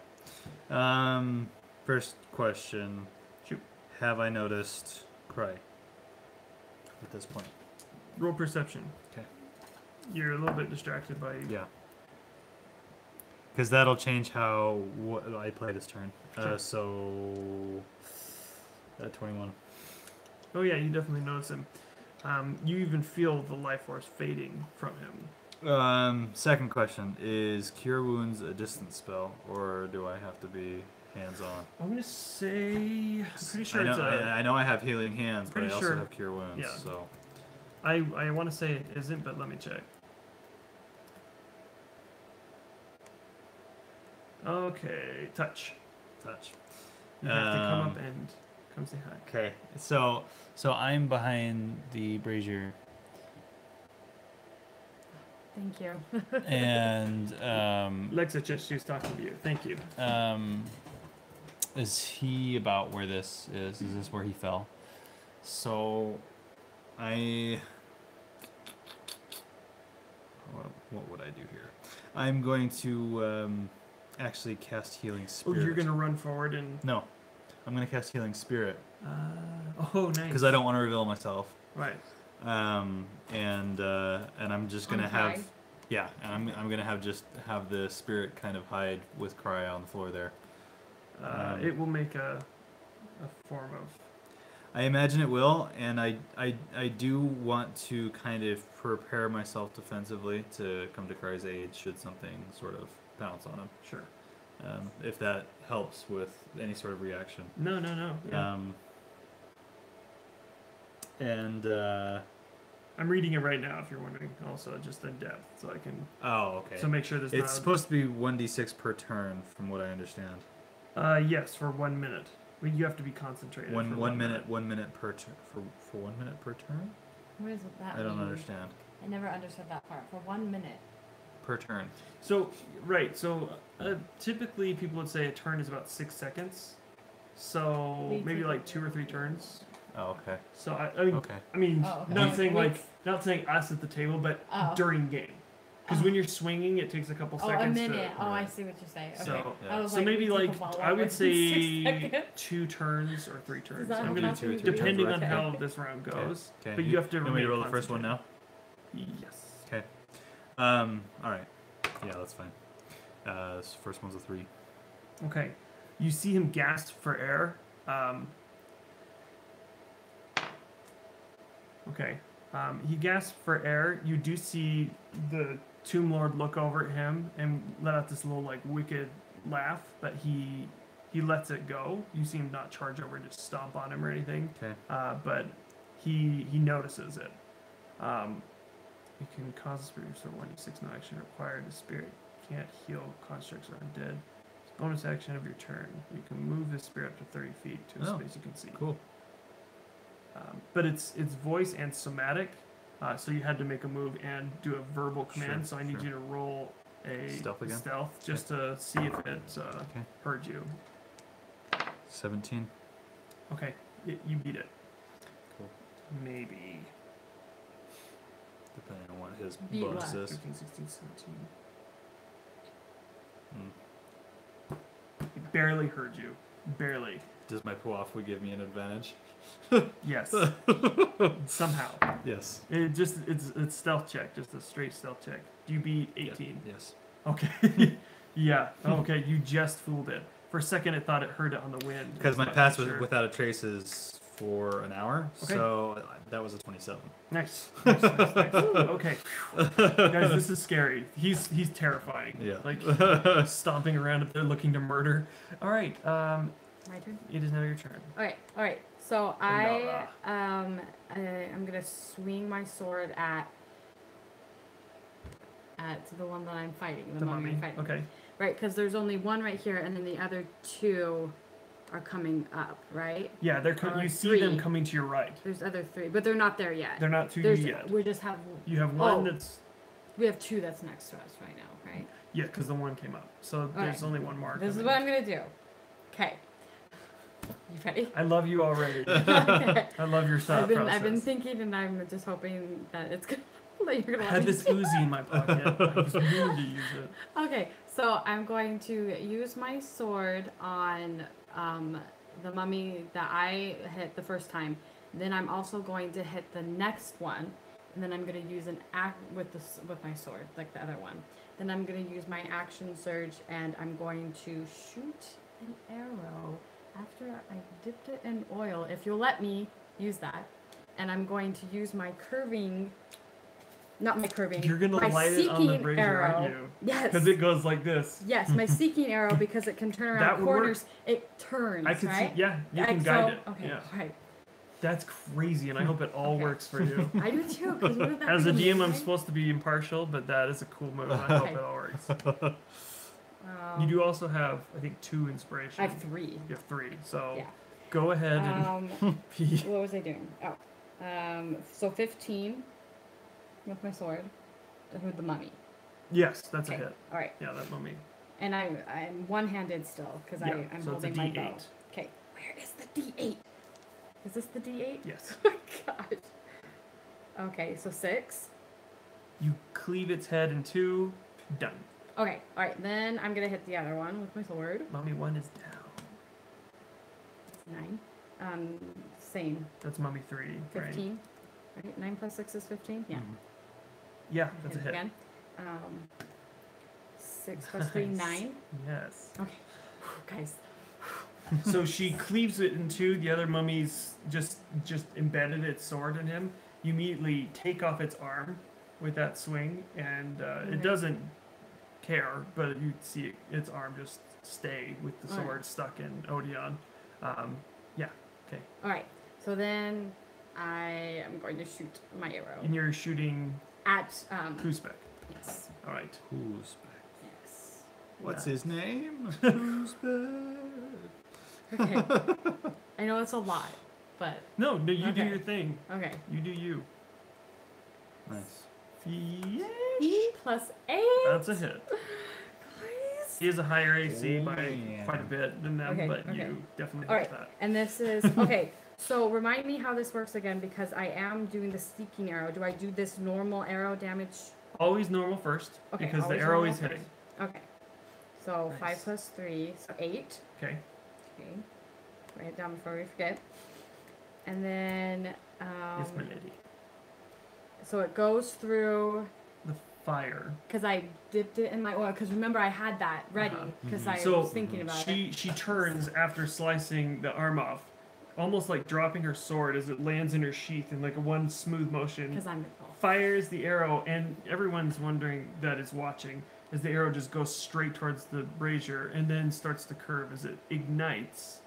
First question. Shoot. Have I noticed Cry at this point? Roll perception. Okay. You're a little bit distracted by... Yeah. Because that'll change how I play this turn. Sure. So... 21. Oh yeah, you definitely notice him. You even feel the life force fading from him. Second question. Is Cure Wounds a distance spell, or do I have to be hands-on? I'm going to say... I'm pretty sure I know I have Healing Hands, but I also sure. have Cure Wounds, Yeah. so... I want to say it isn't, but let me check. Okay, touch. Touch. You have to come up and come say hi. Okay, so I'm behind the brazier, Thank you. and Lexa just she was talking to you. Thank you. is he about where this is? Is this where he fell? So, what would I do here? I'm going to actually cast Healing Oh, Spirit. you're going to run forward and... No, I'm gonna cast Healing Spirit. Oh, nice. Because I don't want to reveal myself. Right. And I'm just gonna have, yeah, and I'm gonna have the spirit kind of hide with Cry on the floor there. It will make a form of. I imagine it will, and I do want to kind of prepare myself defensively to come to Cry's aid should something sort of pounce on him. Sure. If that helps with any sort of reaction. No. Yeah. I'm reading it right now. If you're wondering, also just in depth, so I can. Oh, okay. So make sure there's. It's supposed to be 1d6 per turn, from what I understand. Yes, for 1 minute. You have to be concentrated. One minute per turn. For 1 minute per turn. What is that? I don't understand. I never understood that part. For 1 minute. Per turn. So right. So typically people would say a turn is about 6 seconds. So maybe like 2 or 3 turns. Oh, okay. So I mean, okay. not saying us at the table, but during game. Because when you're swinging, it takes a couple seconds. A minute. I see what you're saying. Okay. So, yeah. So maybe I would say 2 turns or 3 turns. I'm gonna do 2 depending on how this round goes. Okay. But you have to. Want me to roll the first one now? Yes. Okay. All right. Yeah, that's fine. This first one's a 3. Okay. You see him gasp for air. Okay. He gasps for air. You do see the Tomb Lord look over at him and let out this little like wicked laugh, but he lets it go. You see him not charge over and just stomp on him or anything. Okay. But he notices it. It can cause the spirit to 1d6 no action required. The spirit can't heal constructs or undead. Bonus action of your turn. You can move the spirit up to 30 feet to a space you can see. Cool. But it's voice and somatic, so you had to make a move and do a verbal command. So I need you to roll a stealth just to see if it heard you. 17. Okay, you beat it. Cool. Maybe. Depending on what his Beat bonus what? is. 15, 16, 17. It barely heard you. Barely. Does my Puafu give me an advantage? Yes. Somehow. Yes. It's stealth check, just a straight stealth check. You beat 18. Yeah. Yes. Okay. Yeah. Okay. You just fooled it. For a second, it thought it heard it on the wind. Because my pass was without a trace is for an hour, so that was a 27. Nice. Okay. Guys, this is scary. He's terrifying. Yeah. Like stomping around up there looking to murder. All right. My turn. It is now your turn. All right. So I'm gonna swing my sword at the one that I'm fighting. The mummy. I'm fighting. Okay. Right, because there's only one right here, and then the other 2 are coming up, right? Yeah, you see them coming to your right. There's other 3, but they're not there yet. They're not to you yet. We just have. You have one that's. We have 2 that's next to us right now, right? Yeah, because the one came up. So there's only one mark. This is what I'm gonna do. Okay. You ready? I love you already. Okay. I love your thought process. I've been thinking, and I'm just hoping that it's gonna. That you're gonna I had this Uzi in my pocket. I just needed to use it. Okay, so I'm going to use my sword on the mummy that I hit the first time. Then I'm also going to hit the next one, and then I'm going to use an act with my sword, like the other one. Then I'm going to use my action surge, and I'm going to shoot an arrow after I dipped it in oil. If you'll let me use that, and I'm going to use my curving. Not my curving. You're gonna light it on the brazier, aren't you? Yes. Because it goes like this. Yes, my seeking arrow, because it can turn around corners. It turns. I can right? see. Yeah, you can guide it. Okay. Yeah. Right. That's crazy, and I hope it all works for you. I do too. Cause you know that As a DM, I'm supposed to be impartial, but that is a cool move. I hope it all works. You do also have, I think, 2 inspiration. I have 3. You have 3, so go ahead and. What was I doing? So 15. With my sword, with the mummy. Yes, that's a hit. All right. Yeah, that mummy. And I'm one-handed still because I'm holding my bow. Okay. Where is the D8? Is this the D8? Yes. Oh my gosh. Okay, so 6. You cleave its head in 2. Done. Okay. All right. Then I'm gonna hit the other one with my sword. Mummy 1 is down. 9. Same. That's mummy 3, 15. Right? 9 plus 6 is 15? Yeah. Yeah, that's a hit. Again. 6 plus 3, 9. Yes. Okay. Guys. So she cleaves it in two. The other mummy's just embedded its sword in him. You immediately take off its arm with that swing, and it doesn't care, but you see its arm just stay with the sword stuck in Odeon. Yeah. Okay. All right. So then I am going to shoot my arrow. And you're shooting at Khusebek. Yes. All right. Khusebek. Yes. What's his name? Khusebek. Okay. I know it's a lot, but No, you do your thing. okay. You do you. Nice. Yeah. Plus 8. That's a hit. Guys. He has a higher AC by Yeah. quite a bit than them, Okay, but okay. you definitely All hit right. that. And this is okay. So remind me how this works again, because I am doing the seeking arrow. Do I do this normal arrow damage? Always normal first, Okay, because the always arrow normal is hitting. Okay. So Nice. 5 plus 3, so 8. Okay. Okay. Write it down before we forget. And then Yes, my lady. so it goes through The fire. because I dipped it in my oil. Because remember I had that ready because I So was thinking about it. she turns after slicing the arm off, almost like dropping her sword as it lands in her sheath in like a one smooth motion. Because I'm Fires the arrow, and everyone's wondering that is watching as the arrow just goes straight towards the brazier and then starts to curve as it ignites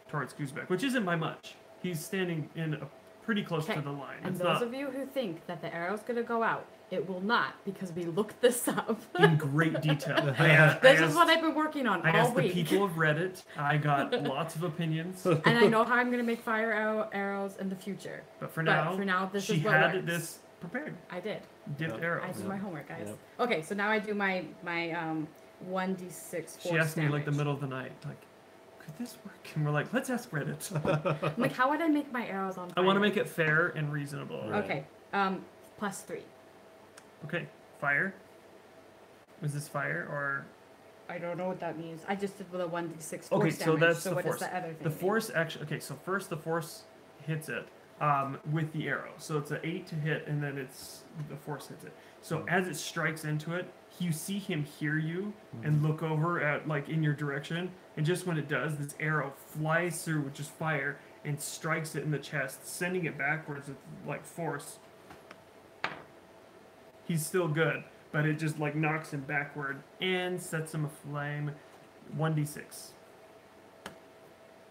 towards Khusebek, which isn't by much. He's standing in pretty close to the line. And It's those not of you who think that the arrow's gonna go out, it will not, because we looked this up. in great detail. This is what I've been working on I all asked week. the people of Reddit. I got lots of opinions. And I know how I'm gonna make fire arrows in the future. But for But for now, this she is what had works. this prepared. I did. Dipped Yep. arrows. I did my homework, guys. Yep. Okay, so now I do my 1d6 force She asked me like the damage. middle of the night, like, could this work? And we're like, let's ask Reddit. I'm like, how would I make my arrows on I fire? want to make it fair and reasonable. Right. Okay, plus 3. Okay, fire. Was this fire or? I don't know what that means. I just did with a 1d6 force Okay, damage. so that's so the what force. does the other thing The mean? force actually. Okay, so first the force hits it with the arrow. So it's an 8 to hit, and then the force hits it. So as it strikes into it, you see him hear you and look over at like in your direction, and just when it does, this arrow flies through with just fire and strikes it in the chest, sending it backwards with like force. He's still good, but it just like knocks him backward and sets him aflame. 1d6.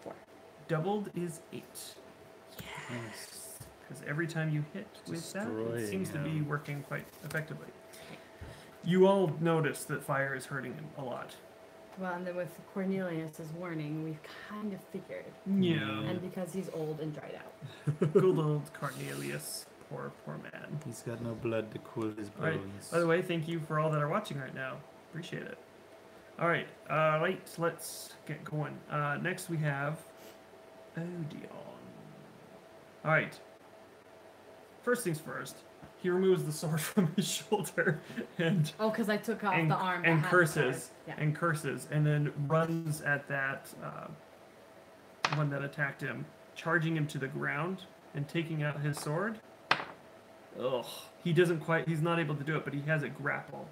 4. Doubled is 8. Nice. Because every time you hit with that, it Destroying seems to be him. working quite effectively. You all notice that fire is hurting him a lot. Well, and then with Cornelius's warning, we've kind of figured. Yeah. And because he's old and dried out. Good old Cornelius. Poor man. He's got no blood to cool his All right. bones. By the way, thank you for all that are watching right now. Appreciate it. All right. Right. Let's get going. Next we have Odeon. All right. First things first. He removes the sword from his shoulder and Oh, because I took off and, the arm that and had the curses sword. Yeah. and curses and then runs at that one that attacked him, charging him to the ground and taking out his sword. Ugh. He's not able to do it, but he has it grappled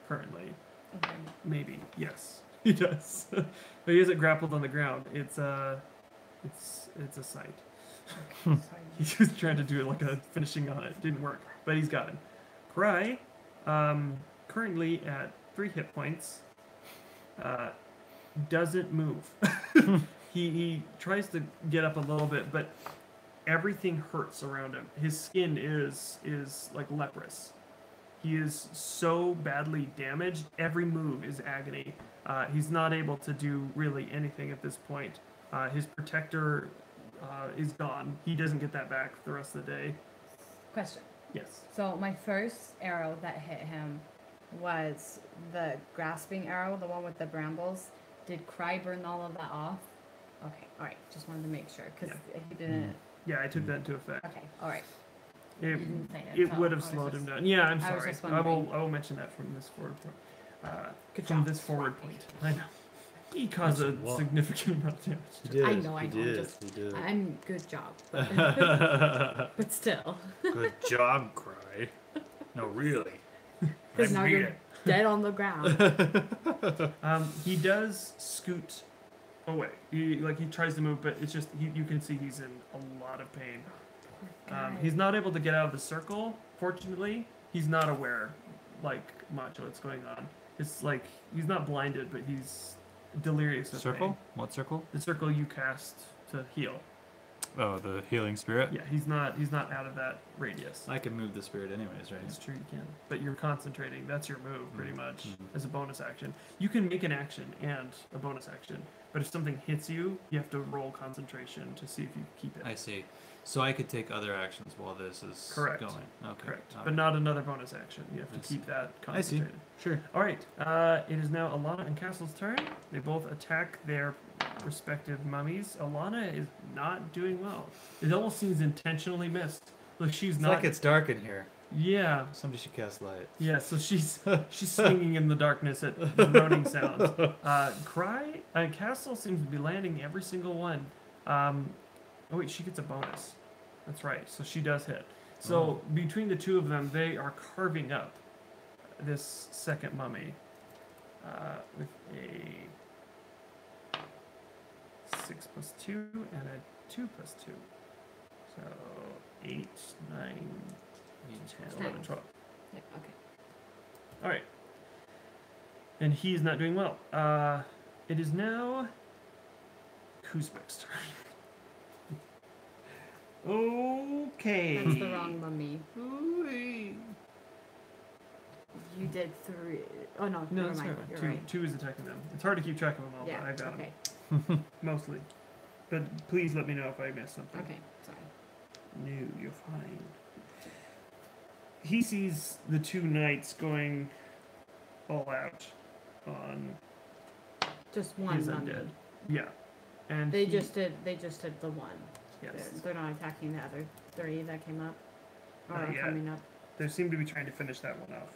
currently. Okay. Maybe. Yes. He does. But he has it grappled on the ground. It's a sight. Sorry. He was trying to do like a finishing on it. Didn't work. But he's got him. Cry, currently at 3 hit points, doesn't move. He tries to get up a little bit, but everything hurts around him. His skin is like leprous. He is so badly damaged. Every move is agony. He's not able to do really anything at this point. His protector is gone. He doesn't get that back the rest of the day. Question. Yes. So my first arrow that hit him was the grasping arrow, the one with the brambles. Did Cry burn all of that off? Okay, all right. Just wanted to make sure because he didn't. Yeah, I took that into effect. Okay, all right. It, You didn't say it so would have I was slowed just- him down. Yeah, I'm I was sorry. just I will wondering. mention that from this forward point. Good From job. this forward point. I know. He caused a Well, significant amount of damage. He did. I know, He I'm did. just- He did. I'm good job, but, but still. Good job, Cry. No, really. Because I now beat you're it. dead on the ground. He does scoot away. He tries to move, but it's just you can see he's in a lot of pain. He's not able to get out of the circle. Fortunately, he's not aware much what's going on. It's like he's not blinded, but he's delirious of Circle? pain. What circle? The circle you cast to heal. Oh, the healing spirit. Yeah, he's not out of that radius. I can move the spirit anyways, right? It's true you can, but you're concentrating. That's your move, pretty much, Mhm. as a bonus action. You can make an action and a bonus action, but if something hits you, you have to roll concentration to see if you keep it. I see. So I could take other actions while this is Correct. going. Okay. Correct, All but right. not another bonus action. You have to I see. keep that I see. concentrated. Sure. All right. It is now Alana and Castle's turn. They both attack their respective mummies. Alana is not doing well. It almost seems intentionally missed. Like she's It's not. like it's dark in here. Yeah. Somebody should cast light. Yeah. So she's swinging in the darkness at droning sounds. Castle seems to be landing every single one. Oh wait, she gets a bonus. That's right. So she does hit. So between the two of them, they are carving up this second mummy with a 6 plus 2 and a 2 plus 2. So 8, 9, 10, 11, 12. Yeah, okay. All right. And he's not doing well. It is now Khusebek's turn. Okay. That's the wrong mummy. You did 3. Oh no, No, never that's mind. right. You're right. Two is attacking them. It's hard to keep track of them all, Yeah, but I got okay. them. Mostly. But please let me know if I missed something. Okay, sorry. No, you're fine. He sees the two knights going all out on Just one his mummy. undead. Yeah. And They he- just did the one. Yes. They're not attacking the other 3 that came up. Or Not are yet. coming up. They seem to be trying to finish that one off.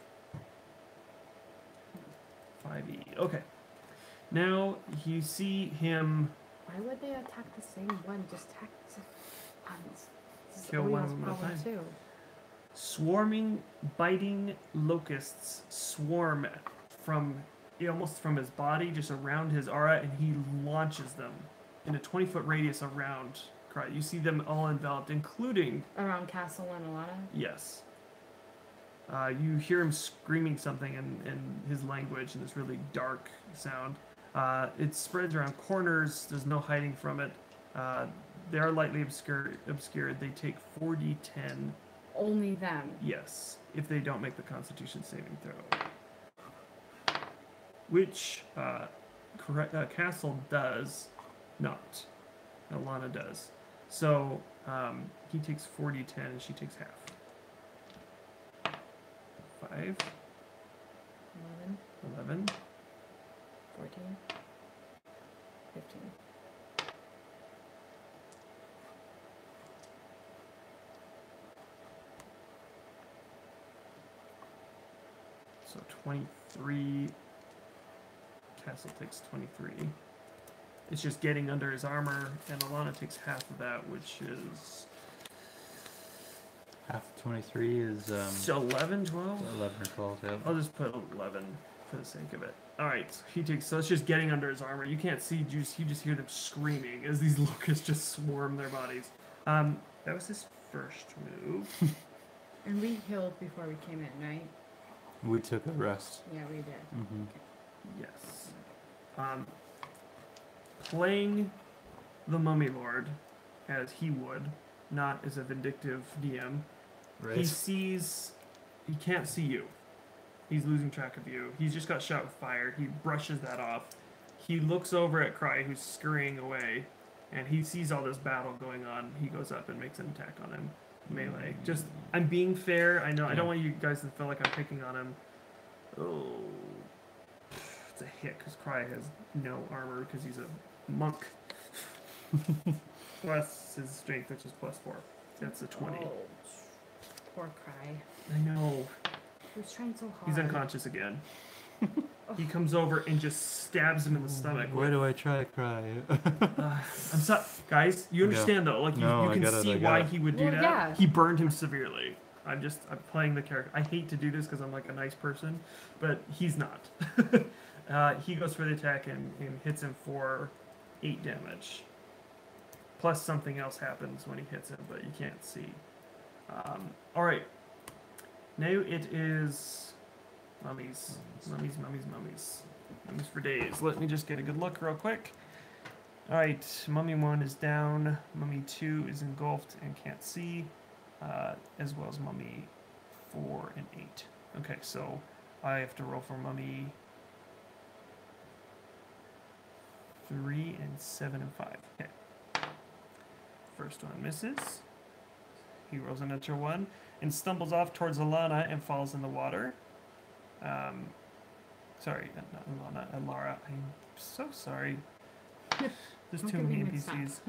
5e. Okay. Now you see him Why would they attack the same one? Just attack once. This is Kill one Oriole's of them at a problem time. too. swarming, biting locusts swarm almost from his body, just around his aura, and he launches them in a 20-foot radius around Cry. You see them all enveloped, including, Around Castle and Alana? yes. You hear him screaming something in his language, in this really dark sound. It spreads around corners. There's no hiding from it. They are lightly obscured. They take 4d10. Only them. Yes, if they don't make the Constitution saving throw. Which Castle does not. Alana does. So he takes 4d10 and she takes half. 5, 11, 11, 14, 15. so 23. Castle takes 23. It's just getting under his armor, and Alana takes half of that, which is Half of 23 is 11, 12? 11 or 12. Yeah. I'll just put 11 for the sake of it. All right, so it's just getting under his armor. You can't see juice. You just hear them screaming as these locusts just swarm their bodies. That was his first move. And we healed before we came in, right? We took a rest. Yeah, we did. Mm-hmm. Yes. Playing the Mummy Lord as he would, not as a vindictive DM. Right. He can't see you. He's losing track of you. He's just got shot with fire. He brushes that off. He looks over at Cry, who's scurrying away, and he sees all this battle going on. He goes up and makes an attack on him. Melee. Just, I'm being fair. I know. I don't want you guys to feel like I'm picking on him. Oh. It's a hit, because Cry has no armor, because he's a monk. Plus his strength, which is plus 4. That's a 20. Oh, poor Cry. I know. He was trying so hard. He's unconscious again. He comes over and just stabs him in the stomach. Why do I try to cry? I'm sorry, guys. You understand though? Like you can see why he would do that. Yeah. He burned him severely. I'm playing the character. I hate to do this because I'm like a nice person, but he's not. He goes for the attack and hits him for 8 damage. Plus something else happens when he hits him, but you can't see. All right. Now it is mummies for days. Let me just get a good look real quick. All right, mummy 1 is down. Mummy 2 is engulfed and can't see, as well as mummy 4 and 8. Okay, so I have to roll for mummy 3 and 7 and 5. Okay. First one misses. He rolls a natural 1 and stumbles off towards Alana and falls in the water. Sorry, not Alana, Alara. I'm so sorry. There's too many NPCs.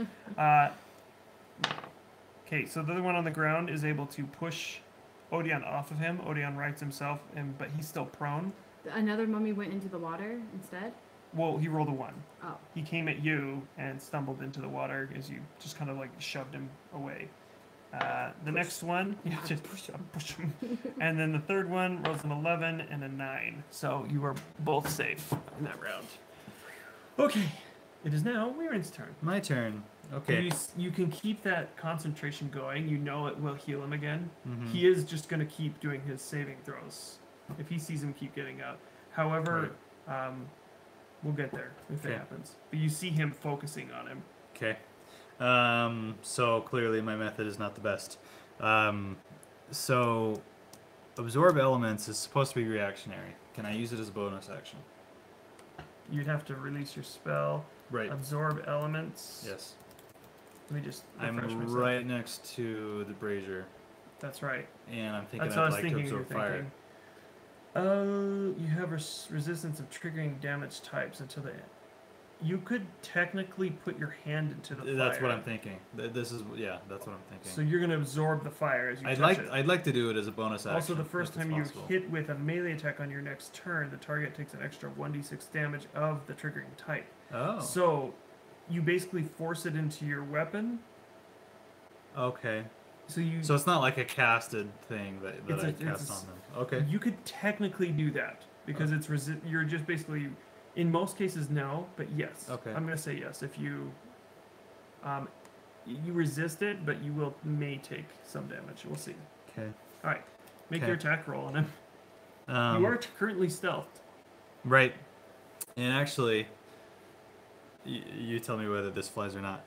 Okay, so the other one on the ground is able to push Odeon off of him. Odeon rights himself, but he's still prone. Another mummy went into the water instead? Well, he rolled a 1. Oh. He came at you and stumbled into the water as you just kind of like shoved him away. The next one, you just push him. And then the third one rolls an 11 and a 9. So you are both safe in that round. Okay, it is now Weiren's turn. My turn. Okay. You can keep that concentration going. You know it will heal him again. Mm-hmm. He is just going to keep doing his saving throws. If he sees him keep getting up. However, we'll get there if it happens. But you see him focusing on him. Okay. So clearly my method is not the best. So absorb elements is supposed to be reactionary. Can I use it as a bonus action? You'd have to release your spell. Right. Absorb elements. Yes. Let me just refresh I'm myself. right next to the brazier. That's right. And I'm thinking That's what I I'd was like thinking to you were absorb fire. thinking. You have resistance of triggering damage types until the end. You could technically put your hand into the fire. That's what I'm thinking. This is that's what I'm thinking. So you're gonna absorb the fire as you touch it. I'd like to do it as a bonus action. Also, the first if it's time you possible. hit with a melee attack on your next turn, the target takes an extra 1d6 damage of the triggering type. Oh. So you basically force it into your weapon. Okay. So it's not like a casted thing that I cast on them. Okay. You could technically do that because you're just basically, in most cases, no, but yes. Okay. I'm gonna say yes. If you you resist it, but you may take some damage. We'll see. Okay. All right. Make your attack roll on him. You are currently stealthed. Right. And actually, you tell me whether this flies or not.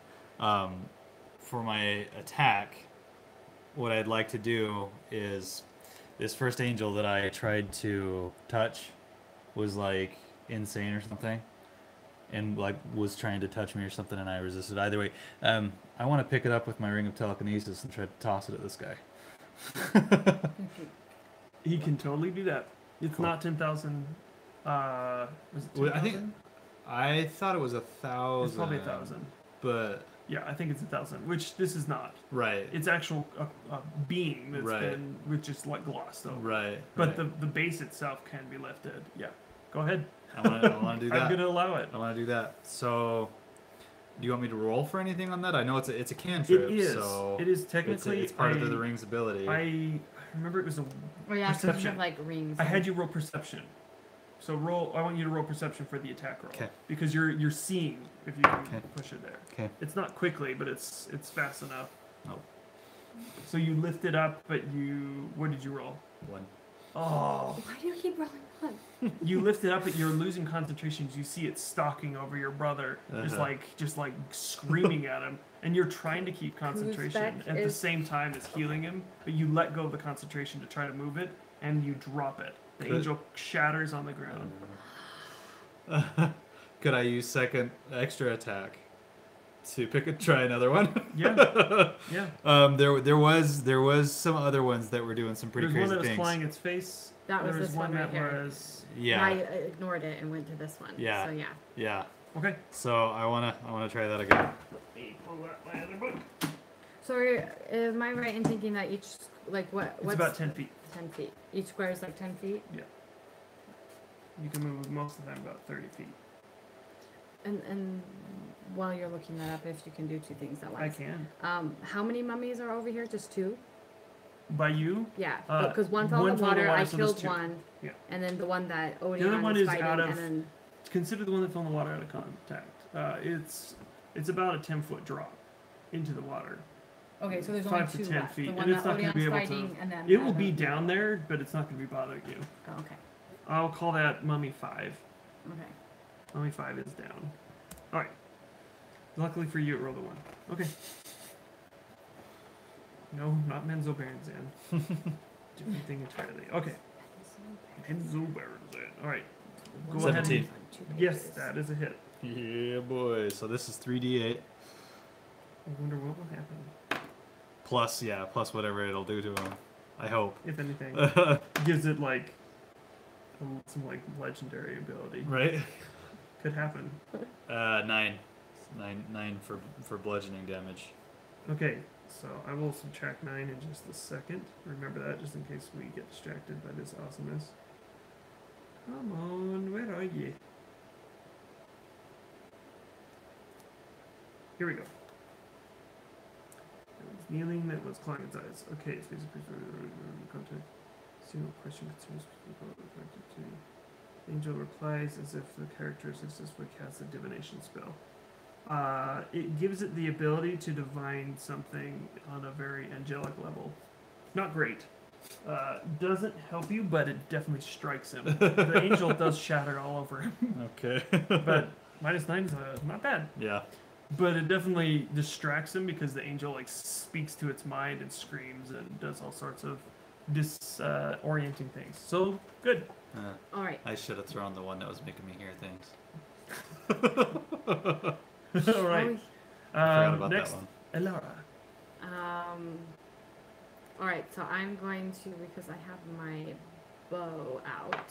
For my attack, what I'd like to do is this first angel that I tried to touch was like insane or something, and like was trying to touch me or something, and I resisted. Either way, I want to pick it up with my ring of telekinesis and try to toss it at this guy. He can totally do that. It's Cool. not 10,000. Was it 10,000? Well, I thought it was 1,000. It's probably 1,000. But yeah, I think it's 1,000. Which this is not. right. It's actual a being that's Right. been with just like glossed over. Right. But the base itself can be lifted. Yeah. Go ahead. I want to do that. I'm gonna allow it. I want to do that. So, do you want me to roll for anything on that? I know it's a cantrip. It is. So It is technically. it's part of the ring's ability. I remember it was a Oh yeah, because you perception. have like rings. I had you roll perception. So roll. I want you to roll perception for the attack roll. Okay. Because you're seeing if you can Okay. push it there. Okay. It's not quickly, but it's fast enough. Oh. So you lift it up, but what did you roll? 1. Oh. Why do you keep rolling one? You lift it up, but you're losing concentration. You see it stalking over your brother, just like screaming at him, and you're trying to keep concentration Khusebek at the is- same time as healing him. But you let go of the concentration to try to move it, and you drop it. The Good. angel shatters on the ground. Could I use second extra attack to try another one? Yeah, yeah. There was some other ones that were doing some pretty There's one crazy that was things. flying its face. That was there was this one one right that here. was. Yeah. And I ignored it and went to this one. Yeah. So yeah. Yeah. Okay. So I wanna try that again. Let me pull out my other book. So am I right in thinking that each It's about 10 feet. 10 feet. Each square is like 10 feet. Yeah. You can move most of them about 30 feet. And while you're looking that up, if you can do two things at I once. can. How many mummies are over here? Just two? By you? Yeah, because one fell in the water, I so killed there's two. one. Yeah. And then the one that Odeon The other one is is fighting, out of- and then... Consider the one that fell in the water out of contact. It's about a 10-foot drop into the water. Okay, so there's 5 only to two 10 left. feet, The and one it's that not gonna Odeon's be able to- fighting, and then... It will be down there, but it's not going to be bothering you. Oh, okay. I'll call that Mummy 5. Okay. Mummy 5 is down. Alright. Luckily for you, it rolled a 1. Okay. No, not Menzo Baronzan. Different thing entirely. Okay. Menzo Baronzan. Alright. Go 17. ahead. Yes, that is a hit. Yeah, boy. So this is 3d8 I wonder what will happen. plus whatever it'll do to him. I hope. If anything. Gives it like some like legendary ability. Right? Could happen. 9 for bludgeoning damage. Okay, so I will subtract 9 in just a second. Remember that just in case we get distracted by this awesomeness. Come on, where are you? Here we go. It was kneeling, that was clawing its eyes. Okay, space of contact. Single question concerns people affected to. The angel replies as if the character successfully casts a divination spell. It gives it the ability to divine something on a very angelic level. Not great. Doesn't help you, but it definitely strikes him. The angel does shatter all over him. Okay. But -9 is not bad. Yeah. But it definitely distracts him because the angel like speaks to its mind and screams and does all sorts of disorienting things. So good. All right. I should have thrown the one that was making me hear things. All right. Forgot about Next, that one. Elara. All right. So I'm going to, because I have my bow out,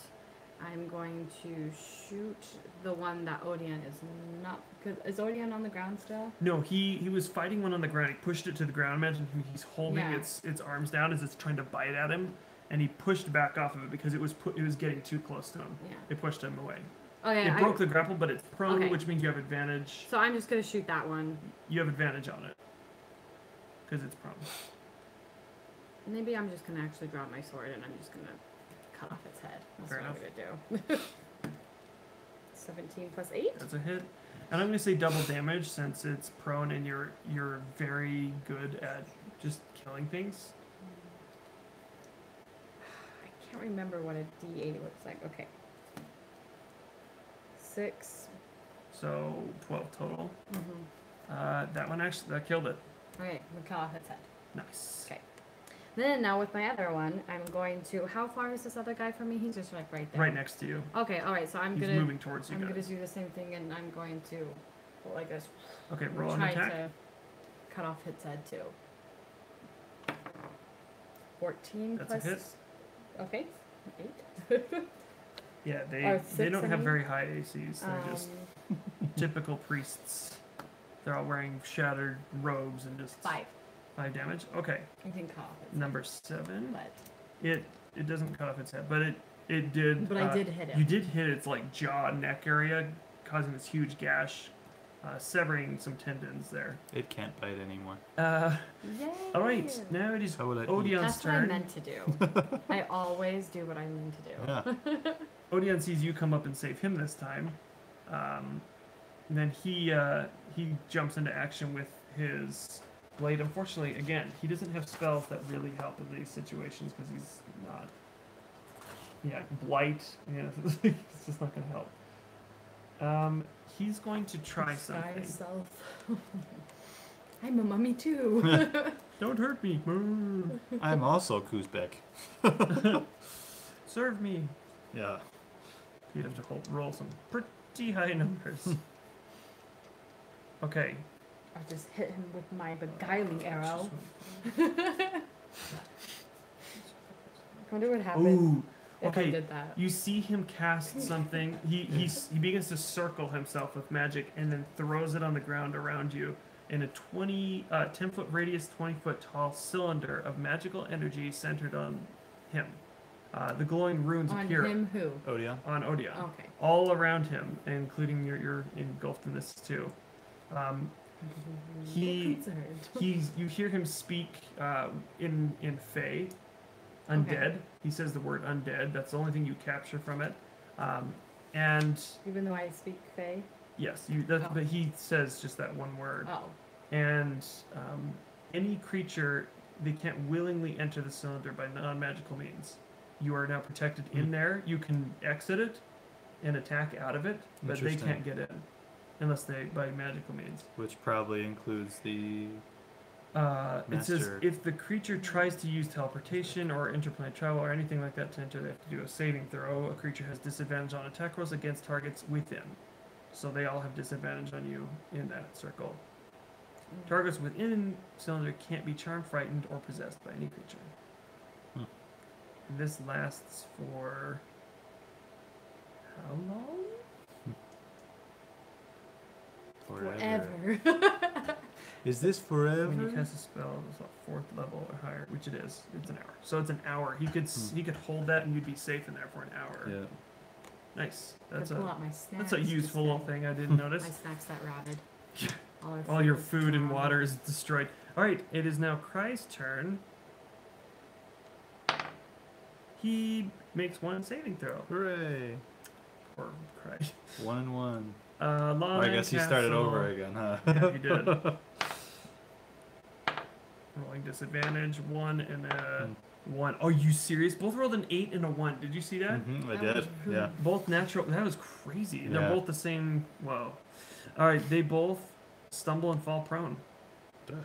I'm going to shoot the one that Odeon is not. Cause is Odeon on the ground still? No, he was fighting one on the ground. He pushed it to the ground. Imagine he's holding Yeah. its arms down as it's trying to bite at him, and he pushed back off of it because it was getting too close to him. Yeah. It pushed him away. Okay. It broke the grapple, but it's prone, Okay. which means you have advantage. So I'm just gonna shoot that one. You have advantage on it because it's prone. Maybe I'm just gonna actually draw my sword and I'm just gonna cut off its head. That's Fair what I'm gonna do. 17 plus 8. That's a hit. And I'm going to say double damage since it's prone and you're very good at just killing things. I can't remember what a D8 looks like. Okay. 6. So 12 total. Mm-hmm. That one actually, that killed it. Okay, we'll cut off its head. Nice. Okay. Then now with my other one, I'm going to. How far is this other guy from me? He's just like right there. Right next to you. Okay. All right. So I'm He's gonna. moving towards you I'm gonna guys. do the same thing, and I'm going to go like this. Okay, roll an Try attack. to cut off its head too. 14 That's a plus. hit. Okay. 8. Yeah, Or they 6, don't I have mean. very high ACs. They're just typical priests. They're all wearing shattered robes and just 5. 5 damage. Okay, I can cut off its head, number 7. but It doesn't cut off its head, but it did. I did hit it. You did hit its like jaw neck area, causing this huge gash, severing some tendons there. It can't bite anymore. Yay! All right, now it is So will it Odeon's That's what I turn. meant to do. I always do what I mean to do. Yeah. Odeon sees you come up and save him this time. And then he jumps into action with his blade. Unfortunately, again, he doesn't have spells that really help in these situations because he's not. Yeah, blight. Yeah, it's just not going to help. He's going to try something. Disguise self. I'm a mummy too. Don't hurt me. I'm also Khusebek. Serve me. Yeah. You have to roll some pretty high numbers. Okay. I just hit him with my beguiling arrow. Wonder what happened Ooh. if I Okay. did that. You see him cast something. He begins to circle himself with magic and then throws it on the ground around you in a 10-foot radius, 20-foot tall cylinder of magical energy centered on him. The glowing runes On appear him who? Odia. on Odia, Okay. all around him, including you're engulfed in this too. He you hear him speak in Fey, undead. Okay. He says the word undead. That's the only thing you capture from it. And Even though I speak Fae? yes, Oh. but he says just that one word. Oh. And any creature, they can't willingly enter the cylinder by non-magical means. You are now protected in there. You can exit it and attack out of it, but they can't get in unless they by magical means. Which probably includes the It says Master. if the creature tries to use teleportation or interplanet travel or anything like that to enter, they have to do a saving throw. A creature has disadvantage on attack rolls against targets within. So they all have disadvantage on you in that circle. Targets within cylinder can't be charmed, frightened, or possessed by any creature. And this lasts for how long? Forever. Is this forever? When you cast a spell, it's not 4th level or higher, which it is. It's an hour. So it's an hour. He could hold that, and you'd be safe in there for an hour. Yeah. Nice. I pull out my snacks. That's a useful little thing I didn't notice. My snacks that rotted. All your food and water is destroyed. All right, it is now Cry's turn. He makes one saving throw. Hooray! Poor Cry. 1 and 1. Lana I guess he started Castle. over again, huh? Yeah, he did. Rolling disadvantage, 1 and a 1. Oh, you serious? Both rolled an 8 and a 1. Did you see that? I That did. was Yeah. Both natural. That was crazy. Yeah. They're both the same. Whoa. All right, they both stumble and fall prone. Oh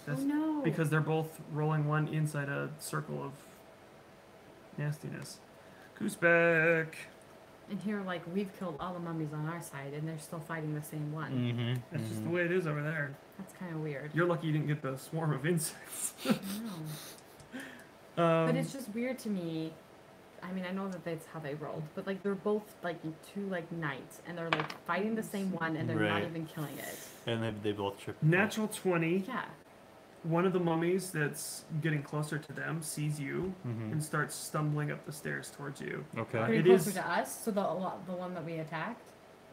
That's no. because they're both rolling 1 inside a circle of nastiness. Khusebek. And here, like, we've killed all the mummies on our side, and they're still fighting the same one. Mm-hmm. That's just the way it is over there. That's kind of weird. You're lucky you didn't get the swarm of insects. I know. But it's just weird to me. I mean, I know that that's how they rolled, but like they're both like two like knights, and they're like fighting the same one, and they're not Right. even killing it. And they both trip. Natural 20. Yeah. One of the mummies that's getting closer to them sees you and starts stumbling up the stairs towards you. Okay. It Pretty closer is- to us. So the one that we attacked.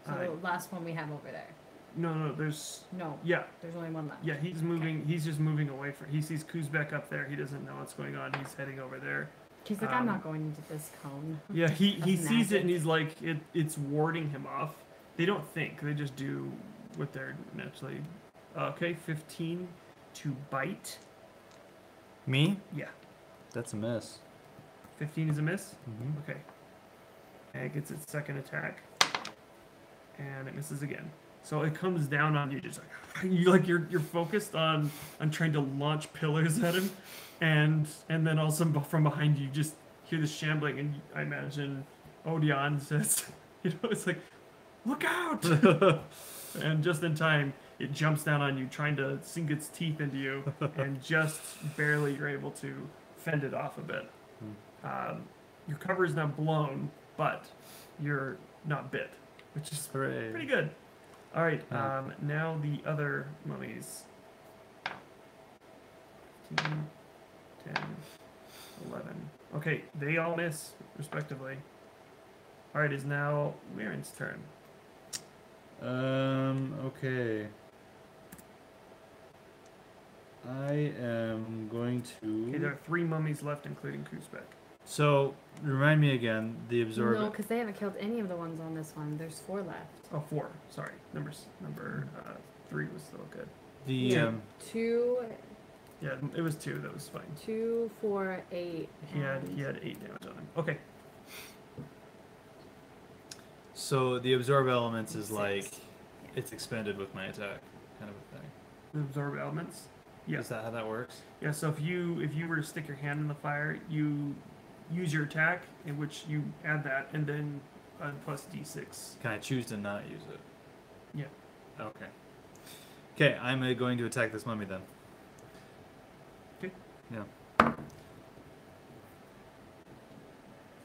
So Uh, the last one we have over there. No, there's No. yeah. There's only one left. Yeah, he's moving. He's just moving away from. He sees Khusebek up there. He doesn't know what's going on. He's heading over there. He's like, I'm not going into this cone. Yeah, he That's sees magic. it and he's like, it's warding him off. They don't think. They just do what they're naturally. Okay, 15 to bite. Me? Yeah, That's a miss. 15 is a miss. Mm-hmm. Okay. And it gets its second attack, and it misses again. So it comes down on you, just like you're focused on trying to launch pillars at him, and then also from behind you just hear the shambling, and I imagine Odion says, it's like, look out! And just in time, it jumps down on you, trying to sink its teeth into you, and just barely you're able to fend it off a bit. Your cover is now blown, but you're not bit, which is Hooray. pretty good. All right, Yeah. now the other mummies. 15, 10, 11. Okay, they all miss, respectively. All right, is now Marin's turn. Okay. I am going Okay, there to. are 3 mummies left, including Khusebek. So, remind me again, the absorb. No, because they haven't killed any of the ones on this one. There's 4 left. Oh, 4. Sorry, number 3 was still good. The Yeah. 2, Yeah, it was 2. That was fine. 2, 4, 8. He had and- 8 damage on him. Okay. So the absorb elements is 6. like it's expended with my attack, kind of a thing. The absorb elements. Yeah. Is that how that works? Yeah. So if you were to stick your hand in the fire, you use your attack, in which you add that, and then plus d6. Can I choose to not use it? Yeah. Okay. Okay, I'm going to attack this mummy then. Okay. Yeah.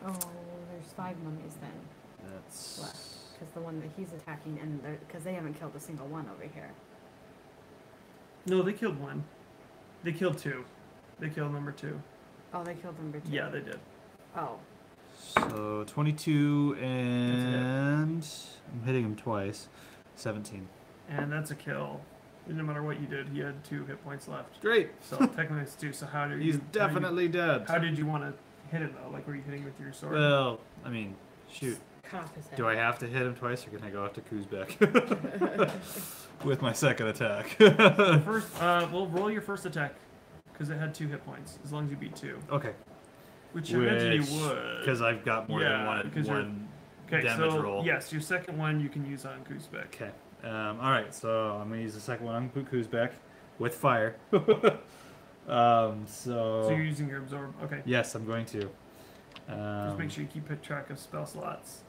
Oh, there's 5 mummies then. That's. Left. Because the one that he's attacking, and because they haven't killed a single one over here. No, they killed 1. They killed 2. They killed number 2. Oh, they killed number 2. Yeah, they did. Oh. So 22 and I'm hitting him twice. 17. And that's a kill. No matter what you did, he had 2 hit points left. Great. So technically it's 2. So how do you? He's definitely dead. How did you want to hit him though? Like were you hitting with your sword? Well, I mean, shoot. Cough his head. Do I have to hit him twice, or can I go after Khusebek with my second attack? First, we'll roll your first attack because it had 2 hit points. As long as you beat 2. Okay. Which I imagine you would. Because I've got more than because one okay, damage so, roll. Yes, your second one you can use on Khusebek. Okay. All right. So I'm gonna use the second one on Khusebek with fire. So you're using your absorb. Okay. Yes, I'm going to. Just make sure you keep track of spell slots.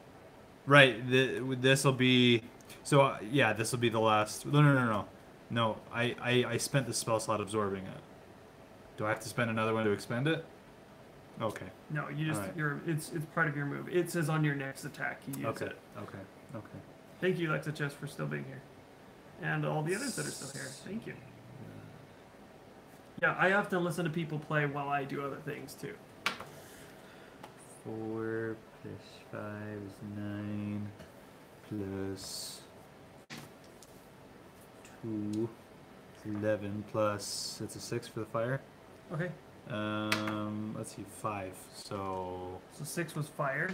Right. This will be. So yeah, this will be the last. No. I spent the spell slot absorbing it. Do I have to spend another one to expend it? Okay. No, you just All right. it's part of your move. It says on your next attack you use it. Okay. Thank you, Lexachess, for still being here, and all the others that are still here. Thank you. Yeah, I often listen to people play while I do other things too. 4 plus 5 is 9 plus 2 is 11 plus it's a 6 for the fire. Okay. Let's see, 5. So 6 was fire.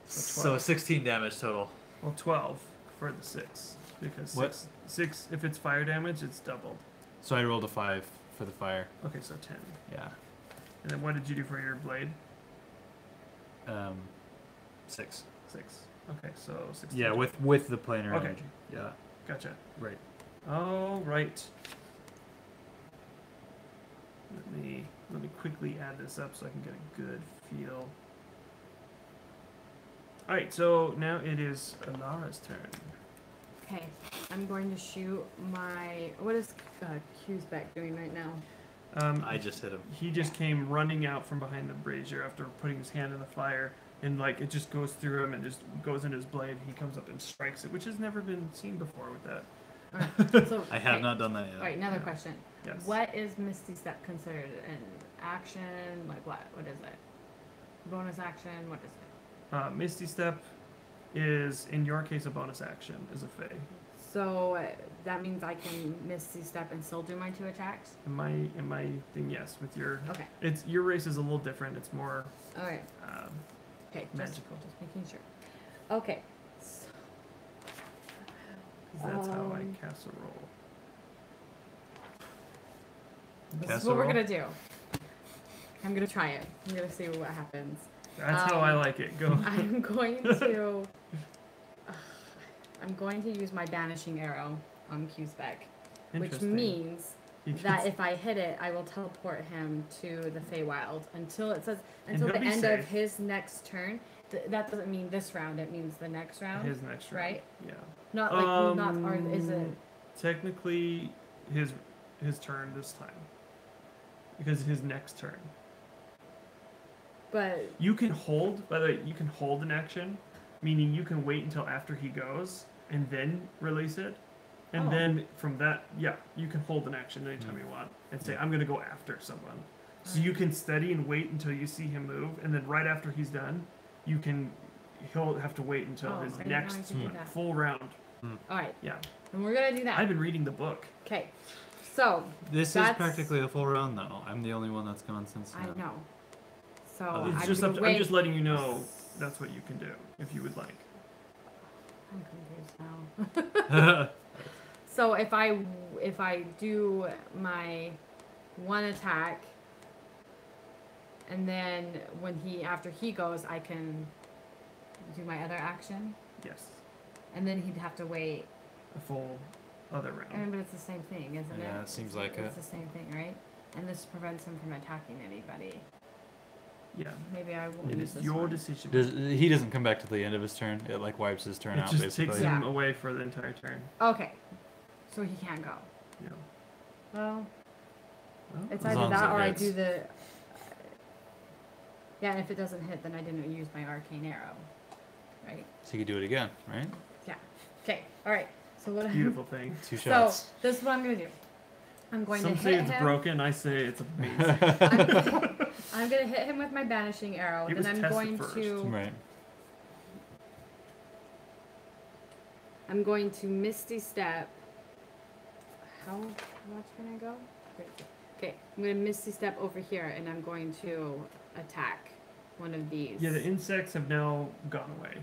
So 12. 16 damage total. Well, 12 for the 6 because What? 6 if it's fire damage, it's doubled. So I rolled a 5 for the fire. Okay, so 10. Yeah. And then what did you do for your blade? 6. 6. Okay, so 6. Yeah, with the planar Okay. energy. Yeah. Gotcha. Right. All right. Let me quickly add this up so I can get a good feel. All right, so now it is Alara's turn. Okay, I'm going to shoot my. What is Khusebek doing right now? I just hit him. He just came running out from behind the brazier after putting his hand in the fire, and like it just goes through him and just goes into his blade. He comes up and strikes it, which has never been seen before with that. Alright, so, I have not done that yet. Alright, another question. Yes. What is Misty Step considered? An action? Like what? What is it? Bonus action? What is it? Misty Step is, in your case, a bonus action as a Fae. So that means I can Misty Step and still do my 2 attacks? In my thing, yes. With your, Okay. it's your race is a little different. It's more Alright. Okay, magical. Just making sure. Okay. So, 'Cause that's how I cast a roll. this is what we're gonna do. I'm gonna try it. I'm gonna see what happens. That's how I like it. Go. I'm going to. I'm going to use my banishing arrow on Khusebek, which Interesting. means You that can- if I hit it, I will teleport him to the Feywild until it says And until he'll the be end safe. of his next turn. That doesn't mean this round. It means the next round. his next round. right? Yeah. Not like not or is it? Technically, his turn this time. Because his next turn. But You can hold. By the way, you can hold an action, meaning you can wait until after he goes and then release it. And Oh. then from that, yeah, you can hold an action anytime you want and say, I'm going to go after someone. So you can steady and wait until you see him move. And then right after he's done, he'll have to wait until Oh, his I didn't next know you could do that. full round. all right, Yeah. and we're gonna do that. I've been reading the book. Okay, so This is That's- practically a full round, though. I'm the only one that's gone since. I know. So Oh, It's I'm just gonna I'm wait. just letting you know that's what you can do if you would like. I'm confused now. So if I do my 1 attack, and then after he goes, I can do my other action, Yes. and then he'd have to wait. A full other round. But it's the same thing, isn't it? Yeah, it seems like it's it. the same thing, right? And this prevents him from attacking anybody. Yeah. Maybe I won't It use is this your one. decision. He doesn't come back to the end of his turn. It like wipes his turn It out, just basically. takes Yeah. him away for the entire turn. Okay, so he can't go. Yeah. Well, Well, it's As either long as that it or I hits. do the. Yeah, and if it doesn't hit, then I didn't use my arcane arrow, right? So you could do it again, right? Yeah. Okay. All right. So what? beautiful thing. 2 So shots. this is what I'm gonna do. I'm going Some to say hit it's him. broken. I say it's amazing. I'm going to hit him with my banishing arrow. It was Then I'm tested going first. to... Right. I'm going to Misty Step. How much can I go? Okay, I'm going to Misty Step over here, and I'm going to attack one of these. Yeah, the insects have now gone away.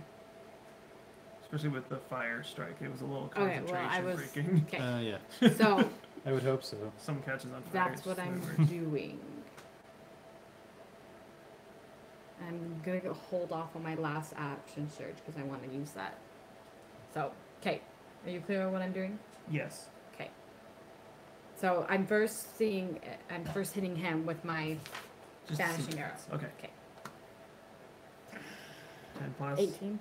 Especially with the fire strike. It was a little Okay, concentration well, I was... breaking. Okay, Yeah. so I would hope so. Some catches on fire. that's it's what just I'm the way it works. doing. I'm going to hold off on my last action surge because I want to use that. So, okay. Are you clear on what I'm doing? Yes. Okay. So I'm first hitting him with my Just banishing see- arrow. Okay. Okay. 10 plus. 18.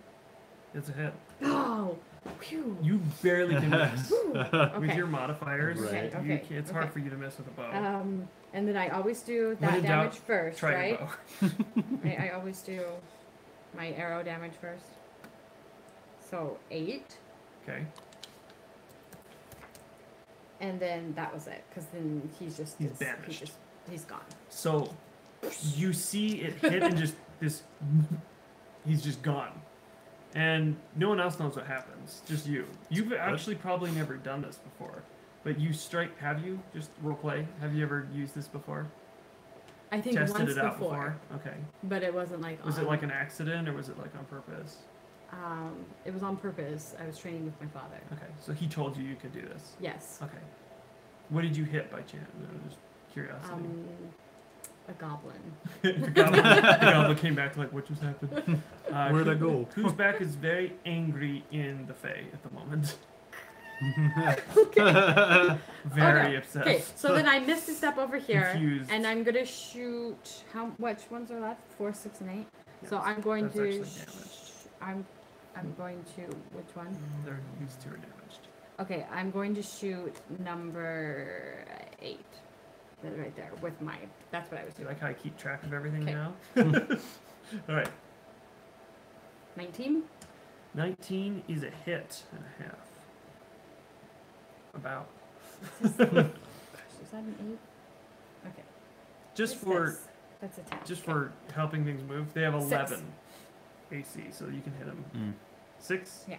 It's a hit. Oh, phew. You barely can miss. Whew. With Okay. your modifiers, Right. Okay, you okay, it's hard okay. for you to miss with a bow. And then I always do When that in doubt, damage first, Try right? your bow. I always do my arrow damage first. So 8. Okay. And then that was it, because then he's banished. He's gone. So you see it hit and just this. He's just gone, and no one else knows what happens. Just you. You've actually probably never done this before, but you strike. Have you just role play? Have you ever used this before? I think Tested once it out before, Okay. but it wasn't like. Was it like an accident or was it like on purpose? It was on purpose. I was training with my father. Okay, so he told you you could do this. Yes. Okay. What did you hit by chance? Just curiosity. A goblin. the goblin came back to like, what just happened? Where'd I go? Khusebek is very angry in the Fae at the moment. Very upset. Okay, so then I missed a step over here, Confused. and I'm gonna shoot. Which ones are left? 4, 6, and 8. So Yes, I'm going that's to. actually damaged. I'm going to which one? These two are damaged. Okay, I'm going to shoot number 8. That right there with my. That's what I was You doing. like how I keep track of everything Okay. now? All right. 19. 19 is a hit and a half. About. Is that an 8? Okay. Just What's for this? That's a 10. just Okay. for helping things move, they have 6. 11 AC, so you can hit them. Mm. 6? Yeah.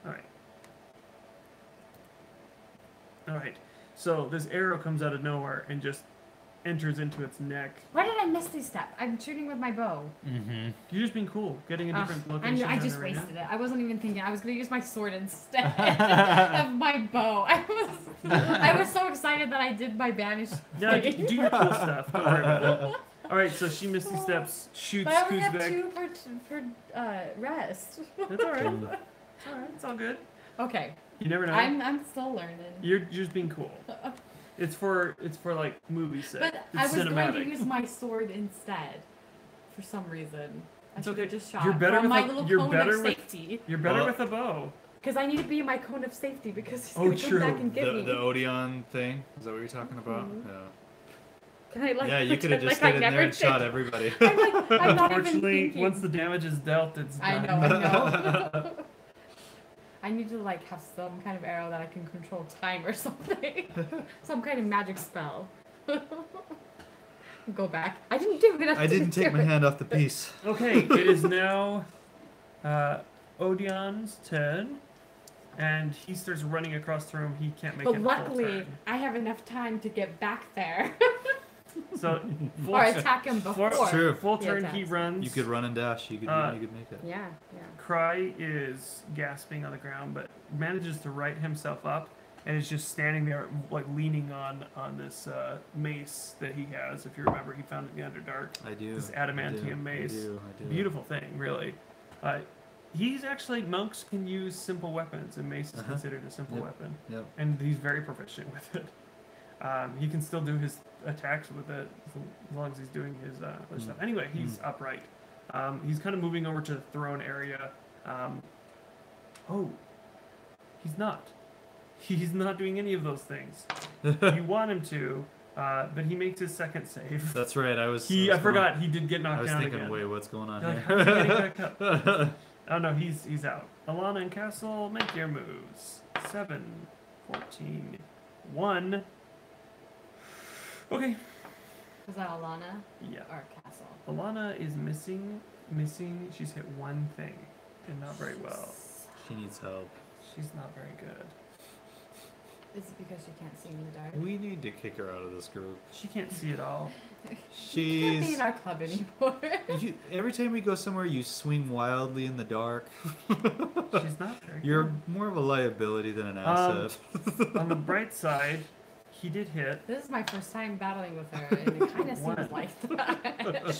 All right. All right. So this arrow comes out of nowhere and just enters into its neck. Why did I miss this step? I'm shooting with my bow. Mm-hmm. You're just being cool, getting a different location. I than just the arena. wasted it. I wasn't even thinking. I was gonna use my sword instead of my bow. I was so excited that I did my banish. Yeah, thing. do your cool stuff. Don't worry about it. All right, so she misty steps, shoots But I only have Khusebek. 2 for rest. That's all right. It's all right. It's all good. Okay, You never know. I'm still learning. You're just being cool. It's for like movie set. But It's I was cinematic. going to use my sword instead, for some reason. I It's should okay. have just shot You're better from with my a- little you're cone better of with- safety. You're better Well- with a bow. Because I need to be in my cone of safety because he's Oh, going to true. come back and get me. The Odeon thing? Is that what you're talking about? Mhm. Yeah. Can I like Yeah, you could have pretend just like I stayed in there never and shot did? everybody. I'm like, I'm not even Unfortunately, thinking. once the damage is dealt, it's I done. know, I know. I need to like have some kind of arrow that I can control time or something. Some kind of magic spell. Go back. I didn't do it. I didn't take my hand off the piece. Okay, it is now Odion's turn, and he starts running across the room. He can't make But it luckily, full turn. I have enough time to get back there So full, or attack him before. True. full he turn, he attacks. runs. You could run and dash. You could make it. Yeah, yeah. Cry is gasping on the ground, but manages to right himself up and is just standing there, like leaning on this mace that he has. If you remember, he found it in the Underdark. I do. This I adamantium do, mace. I do. Beautiful thing, really. He's actually, monks can use simple weapons, and mace is Uh-huh. considered a simple Yep. weapon, Yep. and he's very proficient with it. He can still do his attacks with it as long as he's doing his other stuff. Anyway, he's upright. He's kind of moving over to the throne area. Oh, he's not. He's not doing any of those things. You want him to, but he makes his second save. That's right. I was. I forgot, he did get I knocked was down thinking, again. wait, what's going on You're like, here? how's he getting back up? Oh no, he's out. Alana and Castle, make your moves. 7, 14, 1, Okay. Was that Alana Yeah. or Castle? Alana is missing. She's hit one thing, and not very well. She needs help. She's not very good. Is it because she can't see in the dark? We need to kick her out of this group. She can't see at all. She can't be in our club anymore. Every time we go somewhere, you swing wildly in the dark. She's not very You're good. more of a liability than an asset. On the bright side, he did hit. This is my first time battling with her, and it kind of One. seems like that.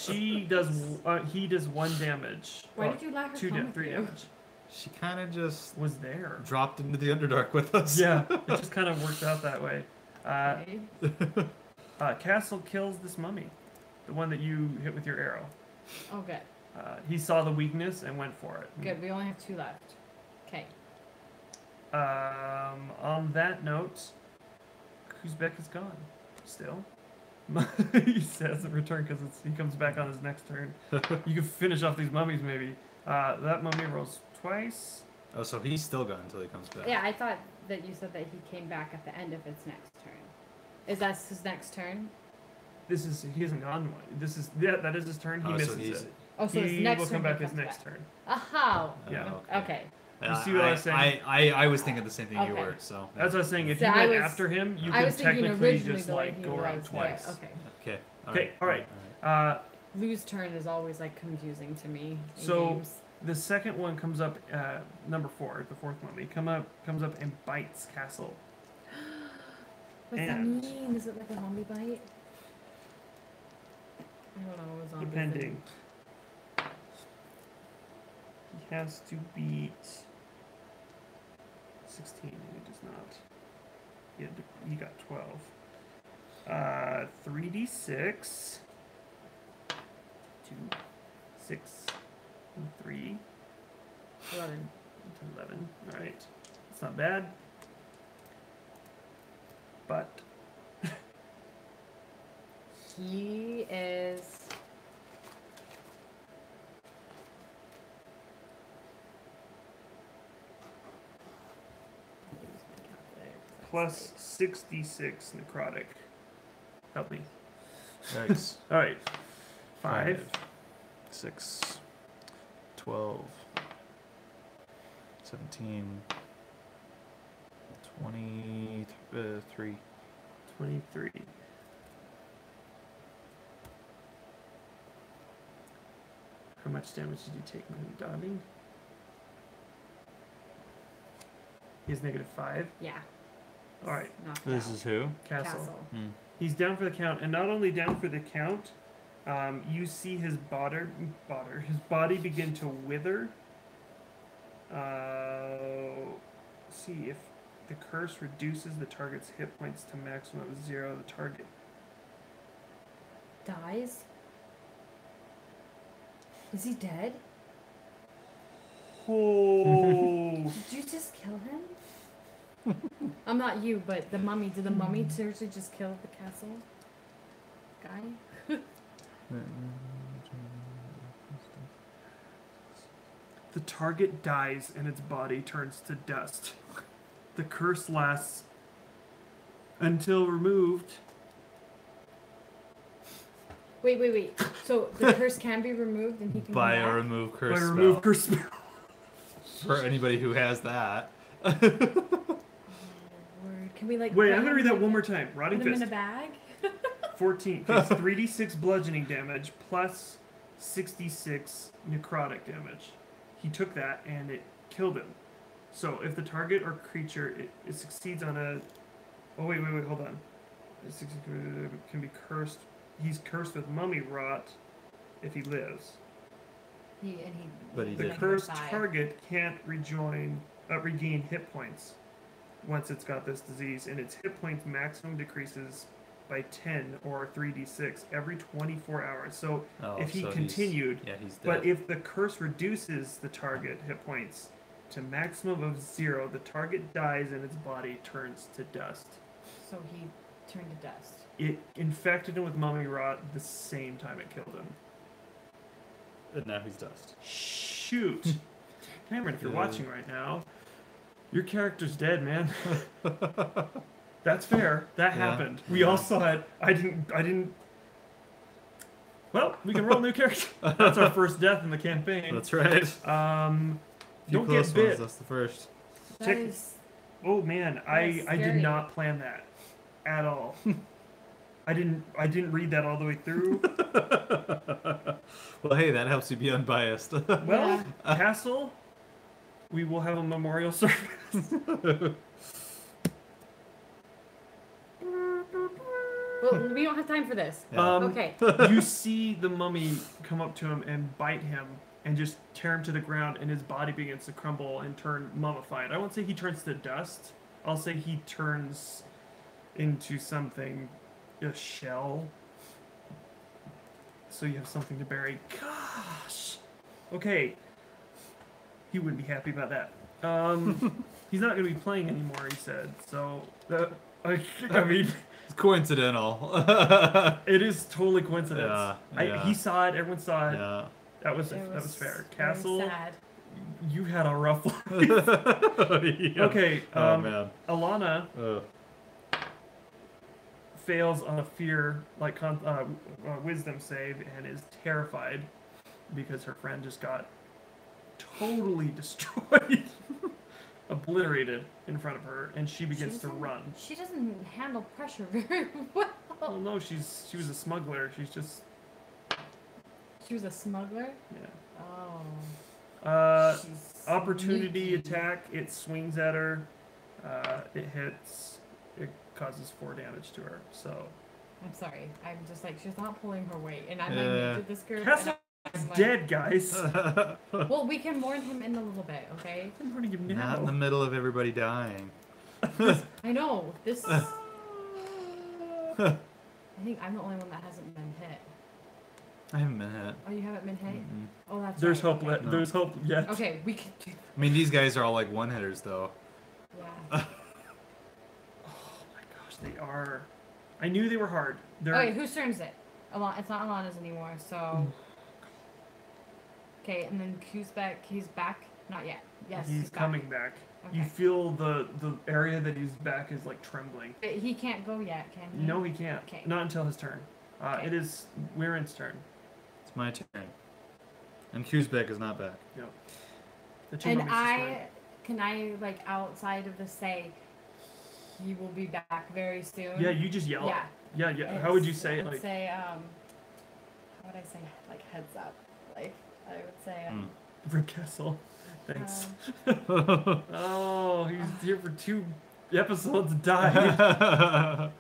He does 1 damage. Why did you let her come with 3 you? damage. She kind of just Was there. dropped into the Underdark with us. Yeah, it just kind of worked out that way. Okay. Castle kills this mummy, the one that you hit with your arrow. Oh, good. He saw the weakness and went for it. Good. We only have 2 left. Okay. On that note, Khusebek is gone. Still. He hasn't returned because he comes back on his next turn. You can finish off these mummies maybe. That mummy rolls twice. Oh, so he's still gone until he comes back. Yeah, I thought that you said that he came back at the end of its next turn. Is that his next turn? He hasn't gone one. That is his turn. He Oh, so misses he's- it. Oh, so his He next will turn come back he his comes next back. turn. Aha. Yeah. Okay. You see what I was saying? I was thinking the same thing you Okay. were. So That's what I was saying. If So you I went was- after him, you I could was thinking technically originally just the way like he go around was twice. there. Okay. okay. Okay, all right. Lou's turn is always like confusing to me. In So- games. The second one comes up, number 4, the fourth one. He comes up and bites Castle. What's and- that mean? Is it like a zombie bite? I don't know. It was on Depending. He has to beat 16, and he does not. He got 12. 3d6. 2, 6, and 3. 11. 11. Alright. It's not bad. But He is. plus 66 necrotic. Help me. Nice. Alright. 5. 6, 12, 17, 23. 23. How much damage did you take when diving? He has -5. Yeah. Alright, Knocked This out. is who? Castle. Castle. He's down for the count, and not only down for the count, you see his body begin to wither. See if the curse reduces the target's hit points to maximum of 0. The target. Dies? Is he dead? Oh, Did you just kill him? I'm not you, but the mummy. Did the mummy seriously just kill the castle guy? the target dies and its body turns to dust. The curse lasts until removed. Wait. So the curse can be removed and he can By come a back? remove curse By spell. remove curse spell. For anybody who has that. Word. Can we like? Wait, put I'm gonna him read that in- one more time. Put Rotting him in fist. a bag. 14 takes 3d6 bludgeoning damage plus 66 necrotic damage. He took that and it killed him. So if the target or creature it succeeds on a. Oh wait, hold on. It can be cursed. He's cursed with mummy rot if he lives. But he The did. cursed target can't regain hit points once it's got this disease, and its hit points maximum decreases by 10 or 3d6 every 24 hours. So if he continued, he's dead. but if the curse reduces the target hit points to maximum of 0, the target dies and its body turns to dust. So he turned to dust. It infected him with mummy rot the same time it killed him. And now he's dust. Shoot. Cameron, if you're watching right now, your character's dead, man. That's fair. That Yeah. happened. We Yeah. all saw it. I didn't. Well, we can roll new character. That's our first death in the campaign. That's right. Few Don't close get bit. ones, that's the first. That Check- is Oh man, I did scary. not plan that at all. I didn't read that all the way through. Well, hey, that helps you be unbiased. Well, Yeah. Castle, we will have a memorial service. Well, we don't have time for this. Yeah. Okay. You see the mummy come up to him and bite him and just tear him to the ground, and his body begins to crumble and turn mummified. I won't say he turns to dust. I'll say he turns into something, a shell. So you have something to bury. Gosh. Okay. He wouldn't be happy about that. He's not going to be playing anymore, he said. So, I mean, It's coincidental. it is totally coincidence. Yeah. He saw it. Everyone saw it. Yeah. That was It fair. very Castle, sad. you had a rough life. Yeah. Okay. Oh man. Alana Ugh. fails on a fear wisdom save and is terrified because her friend just got totally destroyed, obliterated in front of her, and she begins to run. She doesn't handle pressure very well. Oh no, she was a smuggler. She's just She was a smuggler? yeah. Oh. She's Opportunity sneaky. attack. It swings at her. It hits. It causes 4 damage to her. So I'm sorry. I'm just like, she's not pulling her weight. And I'm Yeah. like, new to this group. Castle and is I'm like, dead, guys. Well, we can warn him in a little bit, okay? I'm running him Not in the now. middle of everybody dying. I know. This. I think I'm the only one that hasn't been hit. I haven't been hit. Oh, you haven't been hit? Mm-mm. Oh, that's There's right. hope. Okay. No. There's hope yet. Okay, we can do. I mean, these guys are all like one-hitters, though. Yeah. Oh my gosh, they are. I knew they were hard. They're. Okay, whose turn is it? It's not Alana's anymore, so. Okay, and then Khusebek, he's back? Not yet. Yes, He's back. coming back. You Okay. feel the area that he's back is like trembling. But he can't go yet, can he? No, he can't. Okay. Not until his turn. Okay. It is Wiren's turn. It's my turn. And Khusebek is not back. Yep. The two And mummies just can I, like, outside of this say, he will be back very soon? went. Yeah, you just yell. Yeah. Yeah. How would you say I it? would Like, say, how would I say, like, heads up? Like, I would say, Rick Castle. Thanks. um, Oh, he's here for 2 episodes. Died.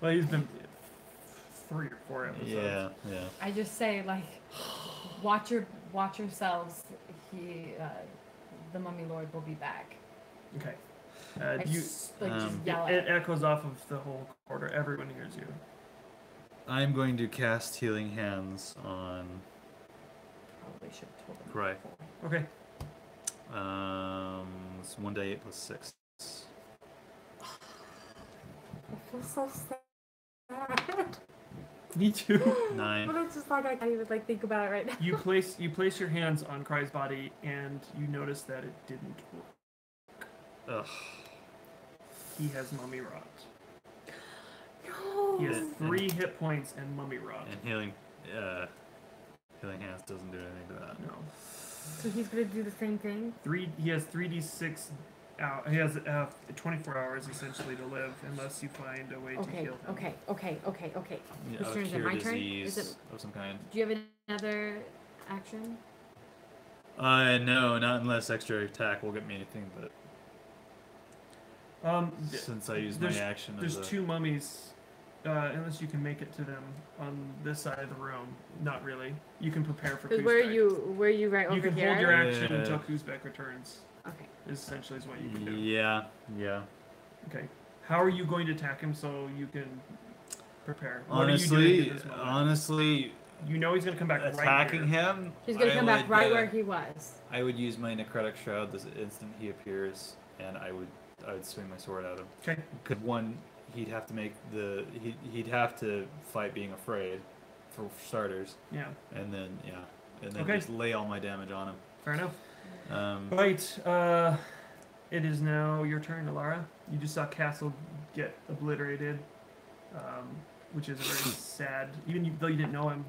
Well, he's been 3 or 4 episodes. Yeah. I just say, like, watch yourselves. The Mummy Lord will be back. Okay. I You. just yell It it. echoes off of the whole quarter. Everyone hears you. I'm going to cast Healing Hands on. Probably should have told them. Right. before. Okay. It's 1d8 plus 6. I feel so sad. Me too. But 9. it's just like I can't even like think about it right now. You place your hands on Cry's body, and you notice that it didn't work. Ugh. He has mummy rot. No. He has And- 3 hit points and mummy rot. And Healing Hands doesn't do anything to that. No. So he's gonna do the same thing. He has 3d6 out. He has 24 hours essentially to live, unless you find a way to Okay. heal him. Okay. Yeah, Whose turn is it? cure My turn? disease Is it? of some kind. Do you have another action? No, not unless extra attack will get me anything, but since I use my action There's as a... 2 mummies. Unless you can make it to them on this side of the room. Not really. You can prepare for Because Khusebek. where you right over You can here? hold your action Yeah. until Khusebek returns. Okay. Is essentially what you can do. Yeah. Okay. How are you going to attack him so you can prepare? What are you doing at this moment? Honestly, You know he's gonna come back attacking right here. him. He's gonna I come back would, right where he was. I would use my necrotic shroud the instant he appears, and I would swing my sword at him. Okay. Could one, he'd have to make he'd have to fight being afraid, for starters, Yeah. and then Okay. just lay all my damage on him. Fair enough. Um, Right. It is now your turn, Alara. You just saw Castle get obliterated, which is a very sad. Though you didn't know him,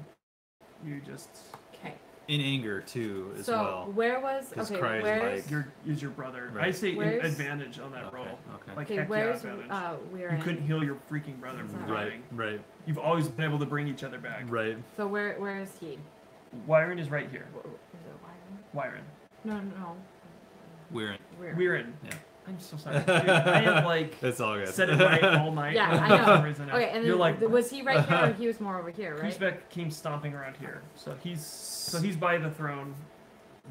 you just. Okay. In anger too, as So well. where was His okay? cry is Where's Your brother. Right. I say Where's- advantage on that Okay, roll. okay. Like okay? heck Where's yeah, advantage. we're You in. couldn't heal your freaking brother from Right. Right, dying. right, You've always been able to bring each other back. right. So where is he? Wyron is right here. Is it Wyron? Wyron. No. We're in. Wyron. Yeah. I'm so sorry. Dude, I have like It's all good. said it right all night. Yeah, and I for know. some reason Okay, and you're then like was he right here or he was more over here, right? Khusebek came stomping around here, so he's by the throne.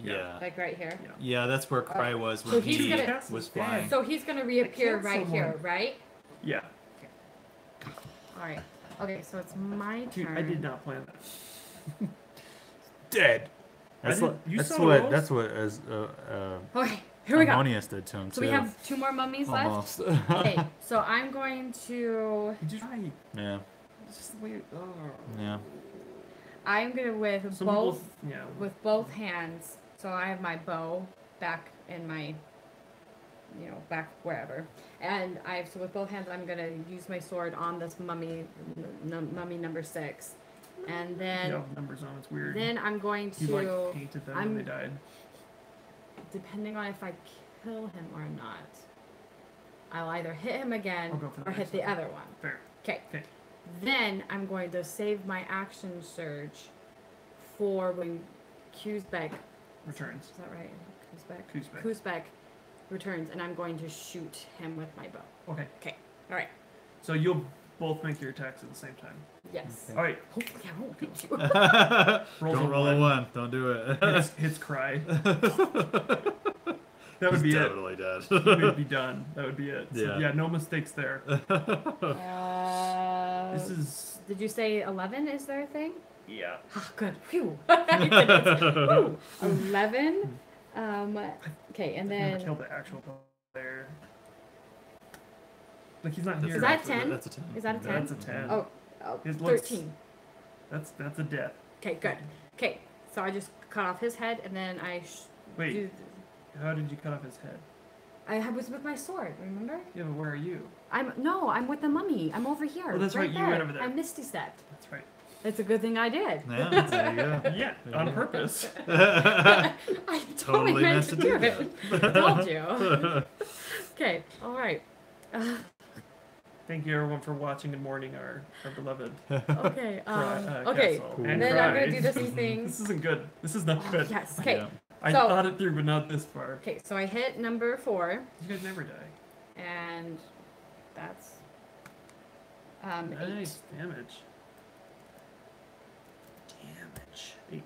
Yeah. Like right here. Yeah, that's where Cry was when So he's he gonna- was flying. So he's gonna reappear can't right someone- here, right? Yeah. All right. Okay, so it's my Dude, turn. I did not plan that. Dead. That's didn't- what. you That's saw what. those? That's what. As Okay, here we go. Harmonious did to him So too. we have 2 more mummies left. Almost. Okay, so I'm going to. Did you try? Yeah. It's just weird. Oh. Yeah. I'm gonna with Some both people, yeah. with both hands. So I have my bow back in my, back wherever, and so with both hands I'm gonna use my sword on this mummy, mummy number 6, and then Yeah, numbers on. It's weird. then I'm going you to, like painted them when they died. depending on if I kill him or not, I'll either hit him again I'll go for the or hit next the one. other one. Fair. Okay. Okay. Then I'm going to save my action surge for when Khusebek, Returns. is that right? Khusebek. Khusebek returns, and I'm going to shoot him with my bow. Okay. All right. So you'll both make your attacks at the same time. Yes. All right. Hopefully I won't hit you. Rolls Don't roll a 1. Don't do it. Hits cry. That would He's be it. totally dead. It would be done. That would be it. So, Yeah. yeah, no mistakes there. This is Did you say 11 is their thing? yeah. Ah, good. Phew. Woo. 11. Okay, and Never then killed the actual player. Like he's not That's here. Is that a- 10? That's a 10. Is that a 10? That's a 10. oh, It looks- 13. That's a death. Okay, good. Okay, so I just cut off his head, and then I Wait, do. how did you cut off his head? I was with my sword. Remember? Yeah, but where are you? I'm with the mummy. I'm over here. Oh, that's right, you went over there. I misty stepped. That's right. It's a good thing I did. Yeah, there you go. Yeah, on purpose. I totally Totally meant meant to to do do it. I told you. Okay, all right. Thank you everyone for watching and mourning our beloved Okay. Okay. castle. Cool. And Then I'm Cry. gonna do the same thing. This isn't good. This is not good. Yes. Okay. Yeah. I So- thought it through, but not this far. Okay. So I hit number 4, You guys never die. and that's 8. Nice damage. 8.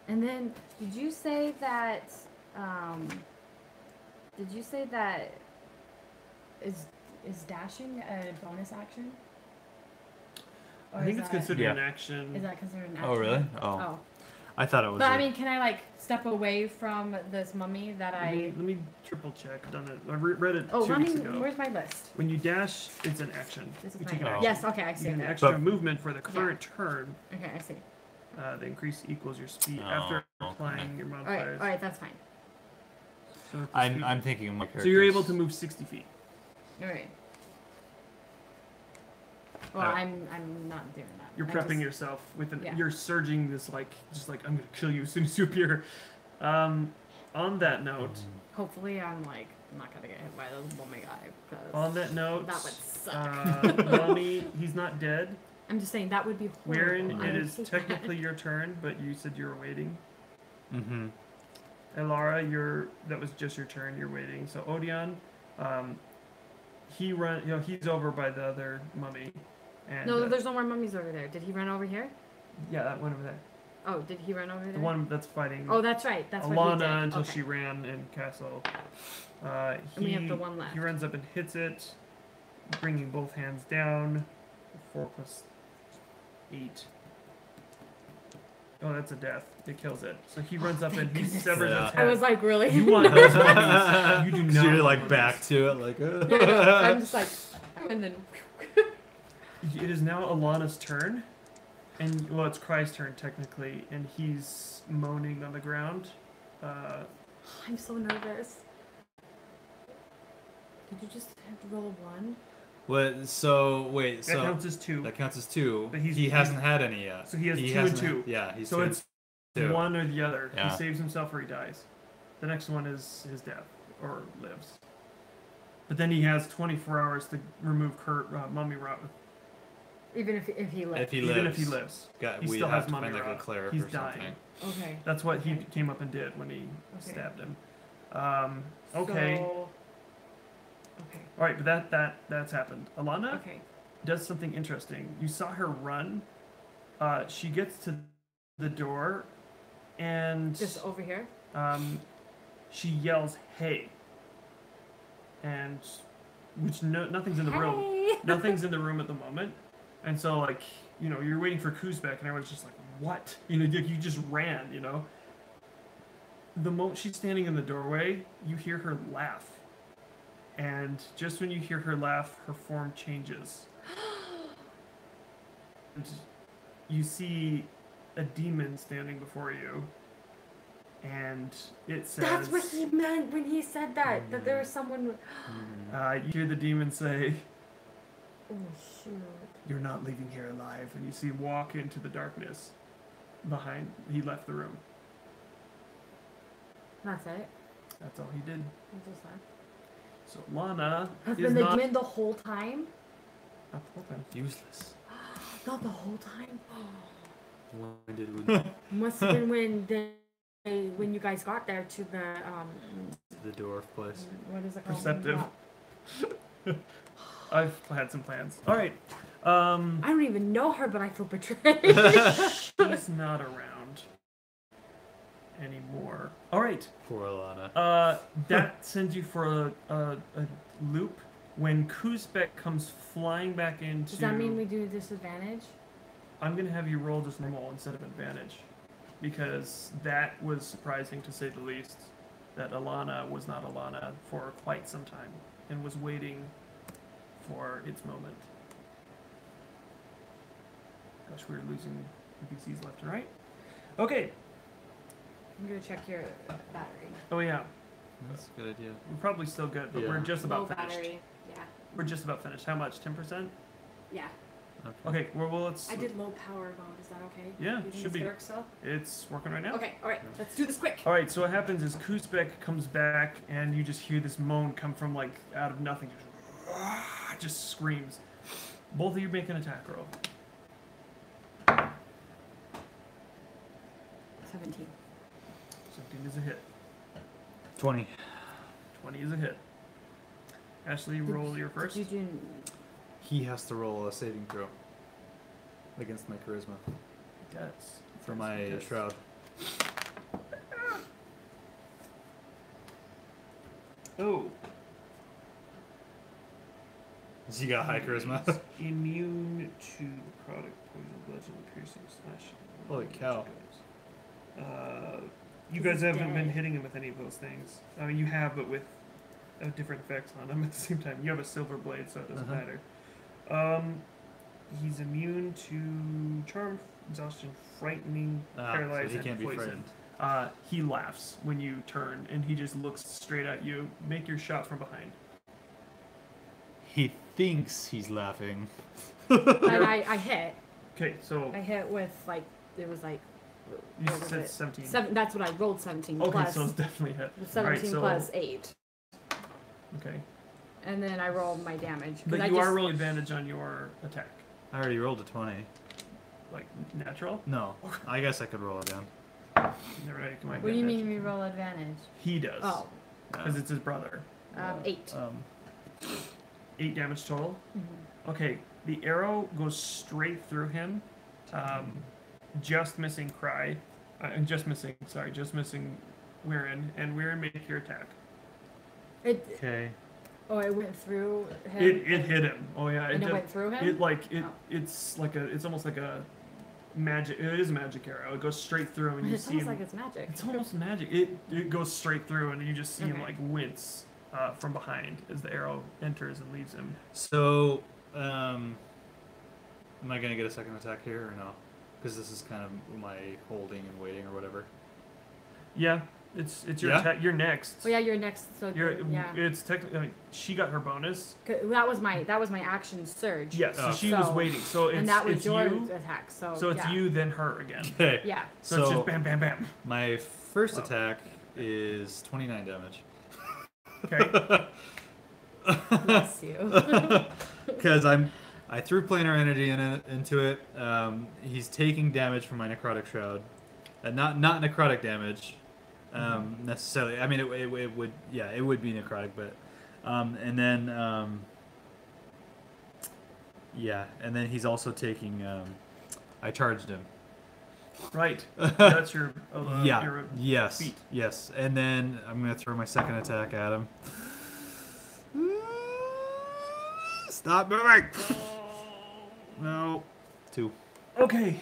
And then, did you say that? Did you say that? Is dashing a bonus action? Or I think is it's that- considered Yeah. an action. Is that considered an action? Oh, really? Oh. Oh. I thought it was. But a- I mean, can I like step away from this mummy that Let me triple check. I've done it. I read it Oh, 2 let me. weeks ago. Where's my list? When you dash, it's an action. This is You my. take an Oh. action. Yes. Okay, I You see get an that. extra But- movement for the current turn. Okay, I see. The increase equals your speed Oh, after okay. applying your All right. modifiers. All right, that's fine. So, it's I'm thinking of my so you're able characters. to move 60 feet. All right. Well, I'm not doing that. You're I prepping just- yourself with an. Yeah. You're surging this just like I'm gonna kill you as soon as you appear. On that note, Hopefully, I'm not gonna get hit by the woman guy. 'Cause on that note, that would suck. Mommy, he's not dead. I'm just saying that would be horrible. Weirin, I it would is hate technically your turn, but you said you were waiting. Mm-hmm. Elara, that was just your turn. You're waiting. So Odeon, he's over by the other mummy. And, No, there's no more mummies over there. Did he run over here? yeah, that one over there. Oh, did he run over there? The one that's fighting. Oh, that's right. That's what he did. Alana until Okay. she ran in castle. And we have the one left. He runs up and hits it, bringing both hands down. 4 plus 8. Oh, that's a death. It kills it. So he runs up and he goodness. severs Yeah. its I head. was like, really? You want those mummies. You do not. You're want like mummies. back to it, like. I'm just like, and then. It is now Alana's turn, and well, it's Cry's turn technically, and he's moaning on the ground. I'm so nervous. Did you just have to roll a 1? What? So wait. That counts as 2. That counts as 2. But he hasn't had any yet. So he has 2 and 2. Yeah, he's so 2 it's and 2. one or the other. Yeah. He saves himself or he dies. The next one is his death or lives. But then he has 24 hours to remove mummy rot. Even if he lives. Even if he lives. We still have has to mummy find like a rot. cleric He's or something. dying. Okay. That's what he Okay. came up and did when he stabbed him. Okay. So, okay. All right, but that's happened. Alana Okay. does something interesting. You saw her run. She gets to the door, and Just over here? she yells, "Hey!" And which nothing's in the room. Hey! Nothing's in the room at the moment, and so like you're waiting for Khusebek, and everyone's just like, "What?" You just ran. The moment she's standing in the doorway, you hear her laugh. And just when you hear her laugh, her form changes. And you see a demon standing before you. And it says... That's what he meant when he said that. That there was someone... you hear the demon say, Oh, shoot. "You're not leaving here alive." And you see him walk into the darkness behind... He left the room. That's it. That's all he did. What was that? So Lana Has is been the not... demon the whole time? Not the whole time. Useless. Not the whole time? When did we... Must have been when you guys got there to the dwarf place. what is it called? Perceptive. I've had some plans. All right. I don't even know her, but I feel betrayed. She's not around anymore. All right. Poor Alana. That sends you for a loop. When Khusebek comes flying back into... Does that mean we do disadvantage? I'm going to have you roll just normal instead of advantage. Because that was surprising to say the least. That Alana was not Alana for quite some time. And was waiting for its moment. Gosh, we're losing NPCs left and right. Okay. I'm gonna check your battery. Oh yeah. That's a good idea. We're probably still good, but Yeah. we're just Low about finished. battery. Yeah. We're just about finished. How much? 10%? Yeah. Okay, well let's... I did low power mode. Is that okay? Yeah, You think should it's be. gonna work still? It's working right now. Okay. All right. Let's do this quick. Alright, so what happens is Khusebek comes back and you just hear this moan come from like out of nothing. Just screams. Both of you make an attack roll. 17. 17 is a hit. 20. 20 is a hit. Ashley, roll your first. Did you do... He has to roll a saving throw against my charisma Yes. for my shroud. Oh. Has he got high charisma? Immune to product poison, bludgeon, piercing, slash. Holy cow. You He's guys haven't been dead. hitting him with any of those things. I mean, you have, but with different effects on him at the same time. You have a silver blade, so it doesn't matter. He's immune to charm, exhaustion, frightening, paralyzed, so he can't and be poison. frightened. He laughs when you turn, and he just looks straight at you. Make your shot from behind. He thinks he's laughing. And I hit. Okay, so I hit with like it was like. you what was said it? 17. That's what I rolled. 17 Okay, plus. so it's definitely hit. 17 so- plus 8. Okay, And then I rolled my damage. 'cause but I you are just- rolling advantage on your attack, I already rolled a 20. like natural. No, I guess I could roll again. Never mind, come on, What do you advantage. mean we roll advantage? He does. Oh, Because it's his brother. 8. 8 damage total. Mhm. Okay, the arrow goes straight through him, just missing Cry, and just missing Weirin, and Weirin make your attack. Okay. Oh, it went through him. It hit him. Oh yeah, And it did- went through him. Oh. It's almost like a magic. It is a magic arrow. It goes straight through him, and you It's see almost him. like it's magic. It's almost magic. It goes straight through, and you just see him Okay. like wince from behind as the arrow enters and leaves him. So, am I gonna get a second attack here or no? Because this is kind of my holding and waiting or whatever. Yeah, It's your Yeah? attack. You're next. Oh yeah, you're next. So yeah. It's technically. I mean, she got her bonus. That was my action surge. Yes. So Oh. she was waiting. So it's and that was it's your you. attack. So So it's yeah. you then her again. Okay. Yeah. So it's just bam bam bam. My first Wow. attack is 29 damage. Okay. Bless you. Because I threw planar energy into it. He's taking damage from my necrotic shroud, not necrotic damage, necessarily. I mean, it would it would be necrotic, but and then and then he's also taking. I charged him. Right. That's your. Your Yes. feat. Yes. And then I'm gonna throw my second attack at him. Stop moving. No. 2. Okay.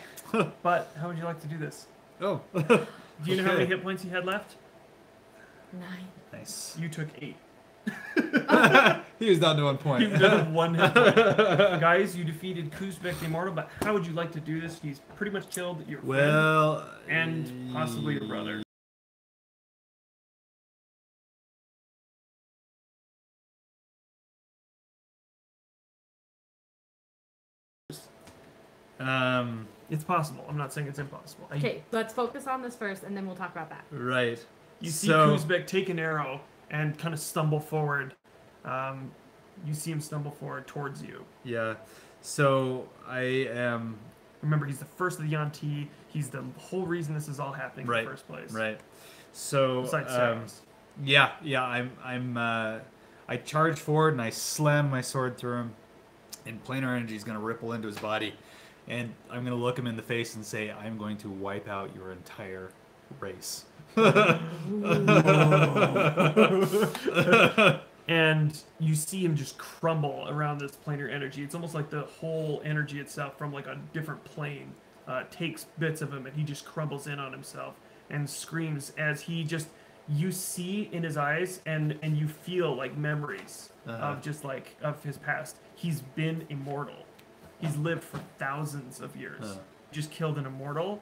But how would you like to do this? Oh. Do you know how many Okay. hit points you had left? 9. Nice. You took 8. He was down to 1 point. You've done 1 hit point. Guys, you defeated Khusebek the Immortal, but how would you like to do this? He's pretty much killed your friend Well. and possibly your brother. It's possible. I'm not saying it's impossible. Okay, let's focus on this first, and then we'll talk about that. Right. You see So- Khusebek take an arrow and kind of stumble forward. You see him stumble forward towards you. Yeah. So I am. Remember, he's the first of the Yuan Ti. He's the whole reason this is all happening Right. in the first place. Right. So. Besides Serrhas. Yeah. I charge forward and I slam my sword through him, and planar energy is going to ripple into his body, and I'm going to look him in the face and say, "I'm going to wipe out your entire race." And you see him just crumble around this planar energy. It's almost like the whole energy itself from like a different plane takes bits of him, and he just crumbles in on himself and screams as he just, you see in his eyes and you feel like memories of just like of his past. He's been immortal. He's lived for thousands of years. Just killed an immortal.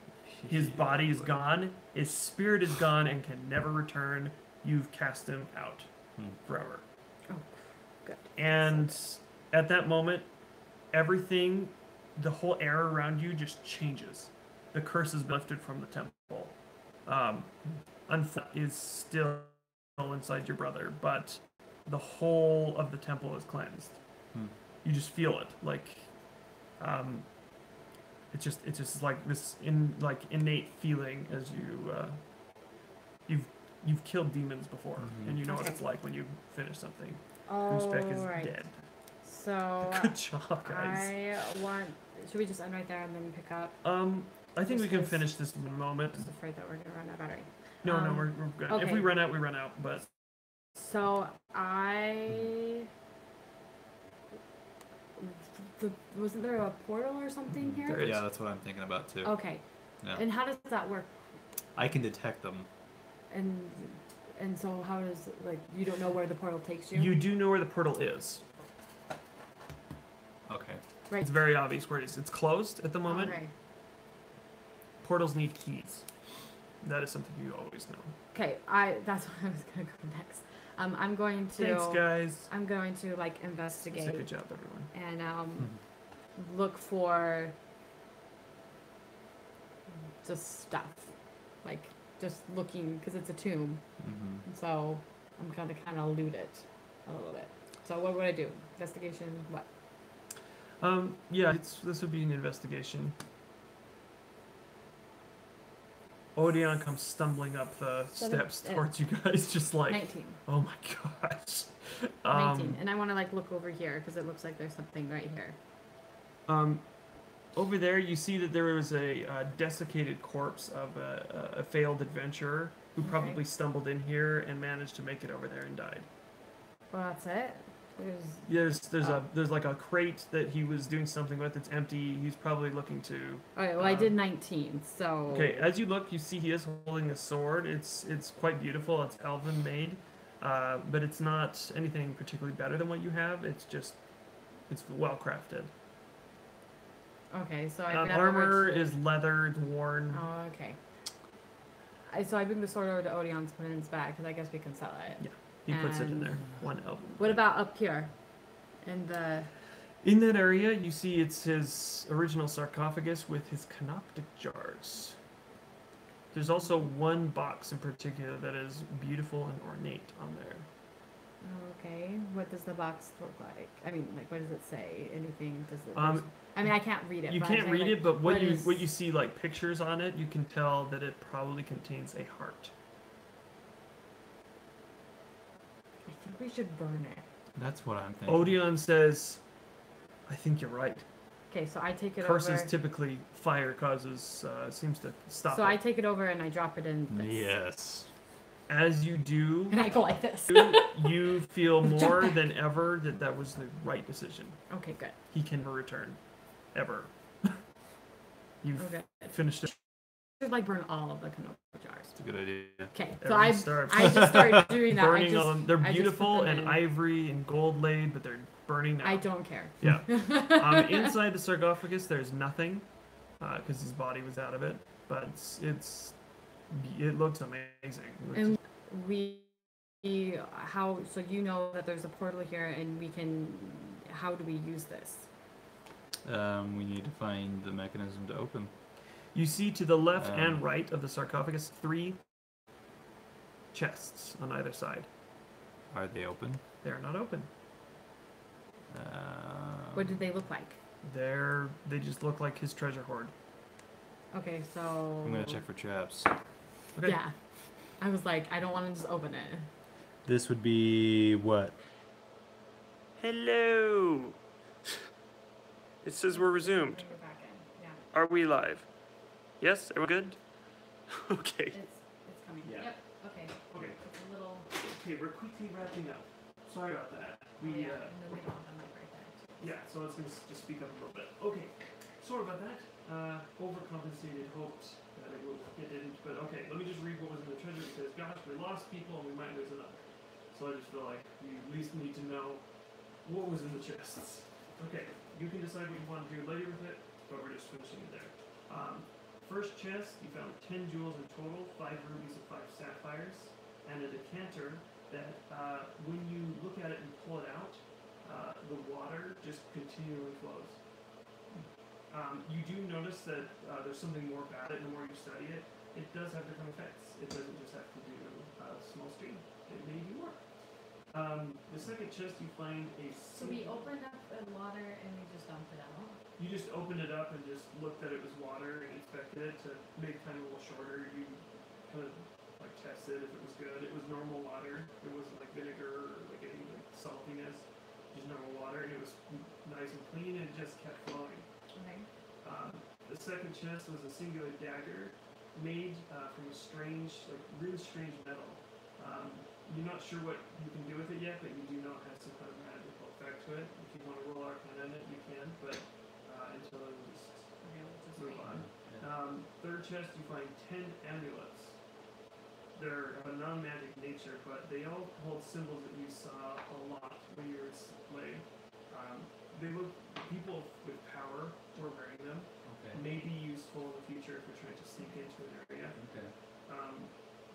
His body is gone. His spirit is gone and can never return. You've cast him out forever. Oh, good. And at that moment, everything, the whole air around you just changes. The curse is lifted from the temple. Is still inside your brother, but the whole of the temple is cleansed. You just feel it, like it's just like this innate feeling as you've killed demons before, and you know what Okay. it's like when you finish something. Oh, Khusebek is right. dead. So Good job, guys. Should we just end right there and then pick up? I think we can This is- finish this in a moment. I'm just afraid that we're gonna run out of battery. No, Um, we're good. If okay. we run out, we run out. But So wasn't there a portal or something here? There is. Yeah, that's what I'm thinking about too. Okay. Yeah. And how does that work? I can detect them. And so how does like you don't know where the portal takes you? you do know where the portal is. Okay. Right. It's very obvious where it is. It's closed at the moment. Okay. Portals need keys. That is something you always know. Okay. That's what I was gonna go next. I'm going to. Thanks, guys. I'm going to like Say investigate good job, everyone. and look for just stuff, like just looking because it's a tomb. So I'm gonna kind of loot it a little bit. So what would I do? Investigation? What? Yeah, this would be an investigation. Odeon comes stumbling up the steps towards you guys, just like, 19. oh my gosh. 19. And I want to like look over here because it looks like there's something right here. Over there, you see that there was a desiccated corpse of a failed adventurer who Okay. probably stumbled in here and managed to make it over there and died. Well, that's it. There's like a crate that he was doing something with. It's empty. He's probably looking to. All right. Well, I did 19. So. Okay, as you look, you see he is holding a sword. It's quite beautiful. It's elven made, but it's not anything particularly better than what you have. It's well crafted. Okay, so I've got Armor is leather, it's worn. Oh, okay. So I bring the sword over to Odeon to put it in his bag because I guess we can sell it. Yeah, he puts it in And there. One L. What about up here? In the In that area, you see it's his original sarcophagus with his canoptic jars. There's also one box in particular that is beautiful and ornate on there. okay, what does the box look like? I mean, like, what does it say? Anything? Does it? I mean, I can't read it. You but I'm can't saying, read like, it, but what is- you see like pictures on it, you can tell that it probably contains a heart. I think we should burn it. That's what I'm thinking. Odeon says, "I think you're right. Okay, so I take it Curses over. typically fire causes seems to stop So it. I take it over and I drop it in this. Yes. As you do, And I go like this. you feel more than ever that that was the right decision. Okay, good. He can never return, ever. You've Okay. finished it. Should like burn all of the canola jars. It's a good idea. Okay, so Every I star. just started doing that. Burning them. They're I just put beautiful them and in. ivory and gold laid, but they're burning now. I don't care. Yeah. Inside the sarcophagus, there's nothing, because his body was out of it. But it looks amazing. And how? So you know that there's a portal here, and we can. How do we use this? We need to find the mechanism to open. You see to the left Um, and right of the sarcophagus 3 chests on either side. Are they open? They are not open. What did they look like? They just look like his treasure hoard. Okay, so. I'm gonna check for traps. Okay. Yeah, I was like, I don't want to just open it. This would be what? Hello. It says we're resumed. Bring it back in. Yeah, Are we live? Yes? Are we good? Okay. it's coming. Yeah. Yep. Okay. Okay. It's a little. Okay, we're quickly wrapping up. Sorry about that. And then we don't have the mic right there. Yeah, so I was going to just speak up a little bit. Okay, sorry about that. Overcompensated, hoped that it would get in, but okay, let me just read what was in the treasure because, gosh, we lost people and we might lose another. So I just feel like you at least need to know what was in the chests. Okay, you can decide what you want to do later with it, but we're just finishing it there. First chest, you found 10 jewels in total, 5 rubies and 5 sapphires, and a decanter that when you look at it and pull it out, the water just continually flows. You do notice that there's something more about it the more you study it. It does have different effects. It doesn't just have to do small stream. It may do more. The second chest you find a... So we opened up the water and we just dumped it out? You just opened it up and just looked that it was water and expected it to make time a little shorter. You kind of like tested if it was good. It was normal water. It wasn't like vinegar or like any like saltiness. Just normal water, and it was nice and clean, and it just kept flowing. Okay. The second chest was a singular dagger made from a strange, like really strange metal. You're not sure what you can do with it yet, but you do know it has some kind of magical effect to it. If you want to roll Arcana in it, you can, but until then, we'll just move on. Third chest, you find 10 amulets. They're of a non-magic nature, but they all hold symbols that you saw a lot when you were enslaved. They look, people with power were wearing them. Okay. May be useful in the future if you're trying to sneak into an area. Okay.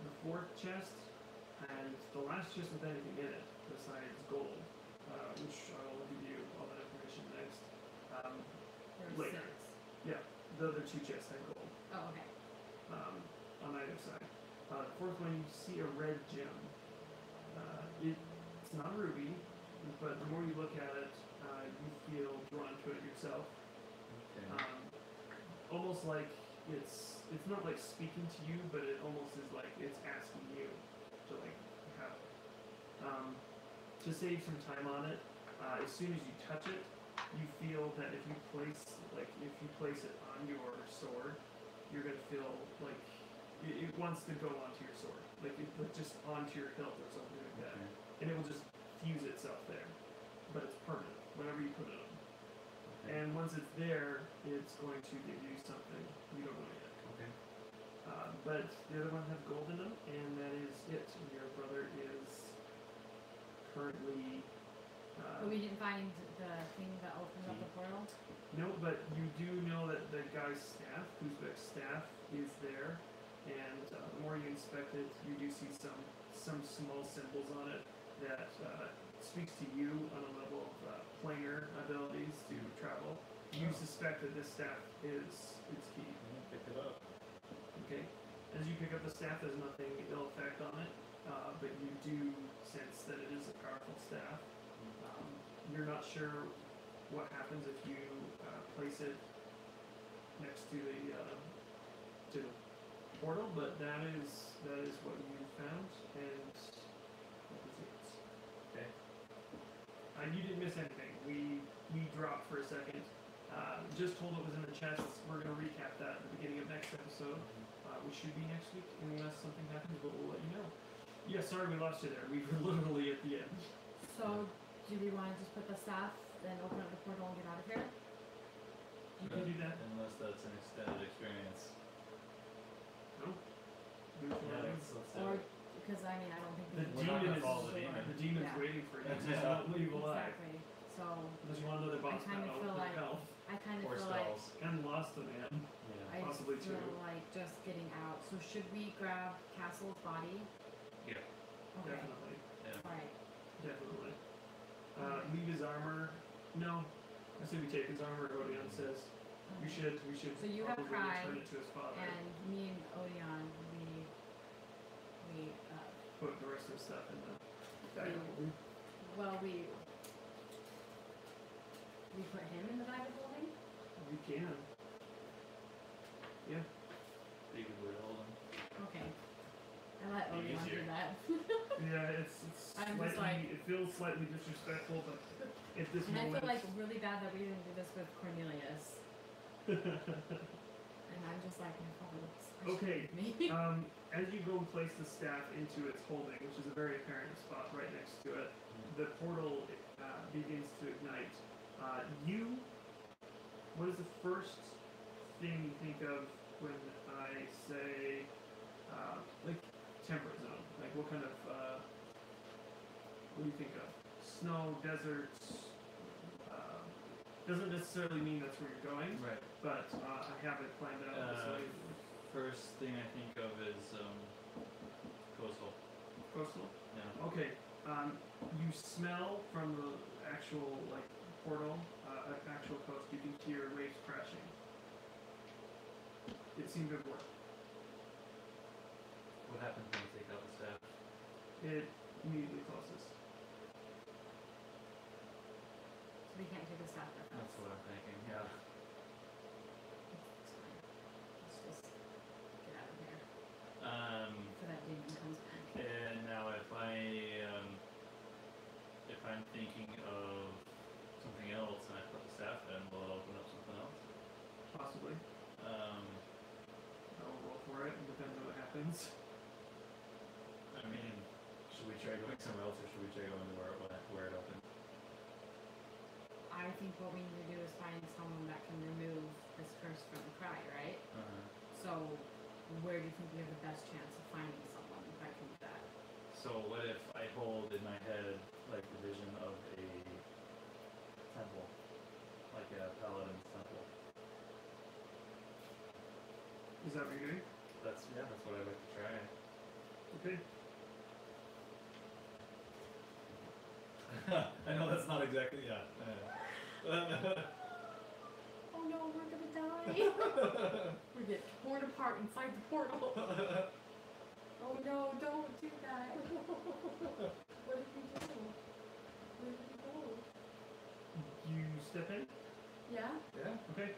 The fourth chest and the last chest with anything in it besides gold, which I will give you all that information next. Later. Yeah, the other two chests had gold. Oh, okay. On either side. The fourth one, you see a red gem. It's not a ruby, but the more you look at it, you feel drawn to it yourself. Okay. Almost like it's not like speaking to you, but it almost is like it's asking you to like have to save some time on it. As soon as you touch it, you feel that if you place it on your sword, you're gonna feel like it wants to go onto your sword, like just onto your hilt or something like that, and it will just fuse itself there. But it's permanent whenever you put it on. Okay. And once it's there, it's going to give you something you don't know yet. Okay. But the other one has gold in them, and that is it. And your brother is currently. But we didn't find the thing that opened up the portal? No, but you do know that the guy's staff, Khusebek's staff, is there. and the more you inspect it, you do see some small symbols on it that speaks to you on a level of planar abilities to travel. You suspect that this staff is its key. Pick it up. Okay. As you pick up the staff, there's nothing ill effect on it, but you do sense that it is a powerful staff. You're not sure what happens if you place it next to the portal, but that is what you found, and that was it. Okay. You didn't miss anything. We dropped for a second. Just told it was in the chest. We're going to recap that at the beginning of next episode, which should be next week, unless something happens, but we'll let you know. Yeah, sorry we lost you there. We were literally at the end. So, do we want to just put the staff, then open up the portal and get out of here? You can do that. Unless that's an extended experience. No? Do what you want to do. Let's do Or, it. because I mean, I don't think The we We're not demon gonna is follow the demon. the demon's Yeah. waiting for you. Just Yeah. don't leave alive. Exactly. So, Unless you want another boss I kinda battle feel with like- health. I kind of Or feel like stalls. And lost a man. Yeah. I Possibly feel two. like just getting out. So should we grab Castle's body? Yeah. Okay. Definitely. Yeah. Alright. Definitely. Leave his armor. No. I say we take his armor, Odeon says. We should So you have probably Cry, return it to his father. And me and Odeon, we Put the rest of the stuff in the bag. we put him in the bag of holding? We can. Yeah. You can hold him. Okay. I let Be Odeon do easier. that. Yeah, it's I'm slightly, just like- it feels slightly disrespectful, but at this And I moment, feel like really bad that we didn't do this with Cornelius. And I'm just like, my father Okay. me. as you go and place the staff into its holding, which is a very apparent spot right next to it, the portal begins to ignite. What is the first thing you think of when I say, like, temperate zone? Like, what kind of, what do you think of? Snow, deserts, doesn't necessarily mean that's where you're going, Right. but I have it planned out. So First thing I think of is coastal. coastal? Yeah. Okay, you smell from the actual, like, portal, actual coast, you can hear waves crashing. It seemed to work. What happens when you take out the staff? It immediately closes. So we can't take the staff with us. That's what I'm thinking. Yeah. It's fine. Let's just get out of here before that demon comes back. And now if I'm thinking of something else and I put the staff in, will it open up something else? Possibly. I'll roll for it, and depends on what happens. I mean, should we try going somewhere else or should we try going where it opened? I think what we need to do is find someone that can remove this curse from the cry, right? So, where do you think we have the best chance of finding someone that can do that? So what if I hold in my head like the vision of a temple, like a paladin's temple? Is that what you're doing? That's what I'd like to try. Okay. I know that's not exactly Oh no, we're gonna die! We get torn apart inside the portal. Oh no, don't do that. What did we do? Where did we go? You step in? Yeah? Yeah. Okay.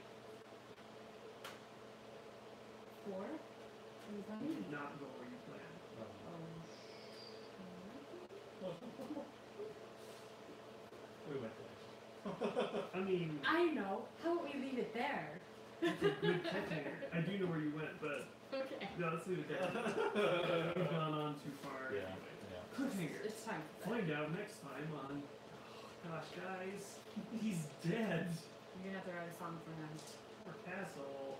4? What does that You mean? did not go where you planned. We went there. I mean, I know. How about we leave it there? that's a good cliffhanger. I do know where you went, but Okay. no, let's leave it there. We've gone on too far. Yeah. Anyway. Yeah. Cliffhanger. It's time for bed. Find out next time on. Oh, gosh, guys, he's dead. You're gonna have to write a song for him. Poor Castle.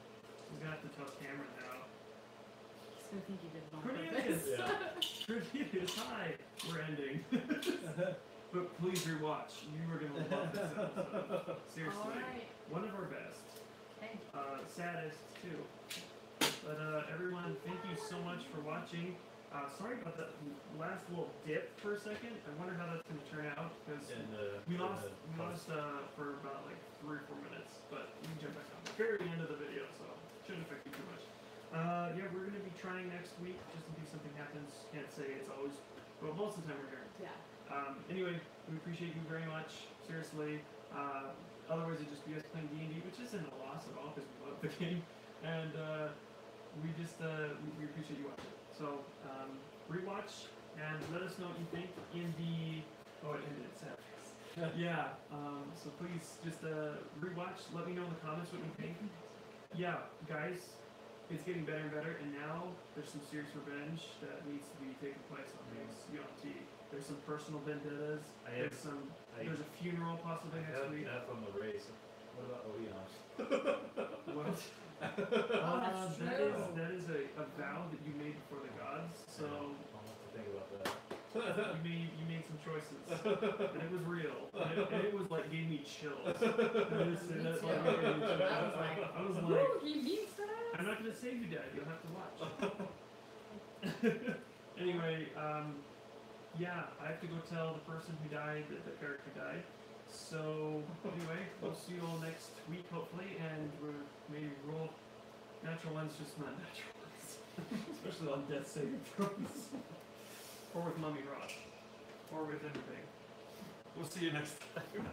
He's gonna have to tell Cameron now. He's gonna think you did it on Cornelius! purpose. Cornelius, hi! We're ending. But please rewatch. You are gonna love this episode. Seriously. Alright. One of our best. Okay. Saddest, too. But everyone, thank you so much for watching. Sorry about that last little dip for a second. I wonder how that's going to turn out because we lost for about like 3 or 4 minutes, but we can jump back on the very end of the video, so it shouldn't affect you too much. Yeah, we're going to be trying next week just in case something happens. Can't say it's always, but most of the time we're here. Yeah. Anyway, we appreciate you very much. Seriously. Otherwise, it'd just be us playing D&D, which isn't a loss at all because we love the game, and we just we appreciate you watching. So rewatch and let us know what you think in the it ended Serrhas. Yeah. So please just rewatch. Let me know in the comments what you think. Yeah, guys, it's getting better and better, and now there's some serious revenge that needs to be taking place on these Yuan Ti. There's some personal vendettas. There's a funeral possibly next week. That from the race. What about Oyeon? What? That is a vow that you made before the gods. So I'll have to think about that. you made some choices, and it was real. And it was like gave me chills. I was like, he means that. I'm not gonna say you died. You'll have to watch. Anyway, yeah, I have to go tell the person who died that the character died. So anyway, we'll see you all next week hopefully, and we'll maybe roll natural ones, just not natural ones, especially on death saving throws, or with Mummy Rod, or with anything. We'll see you next time.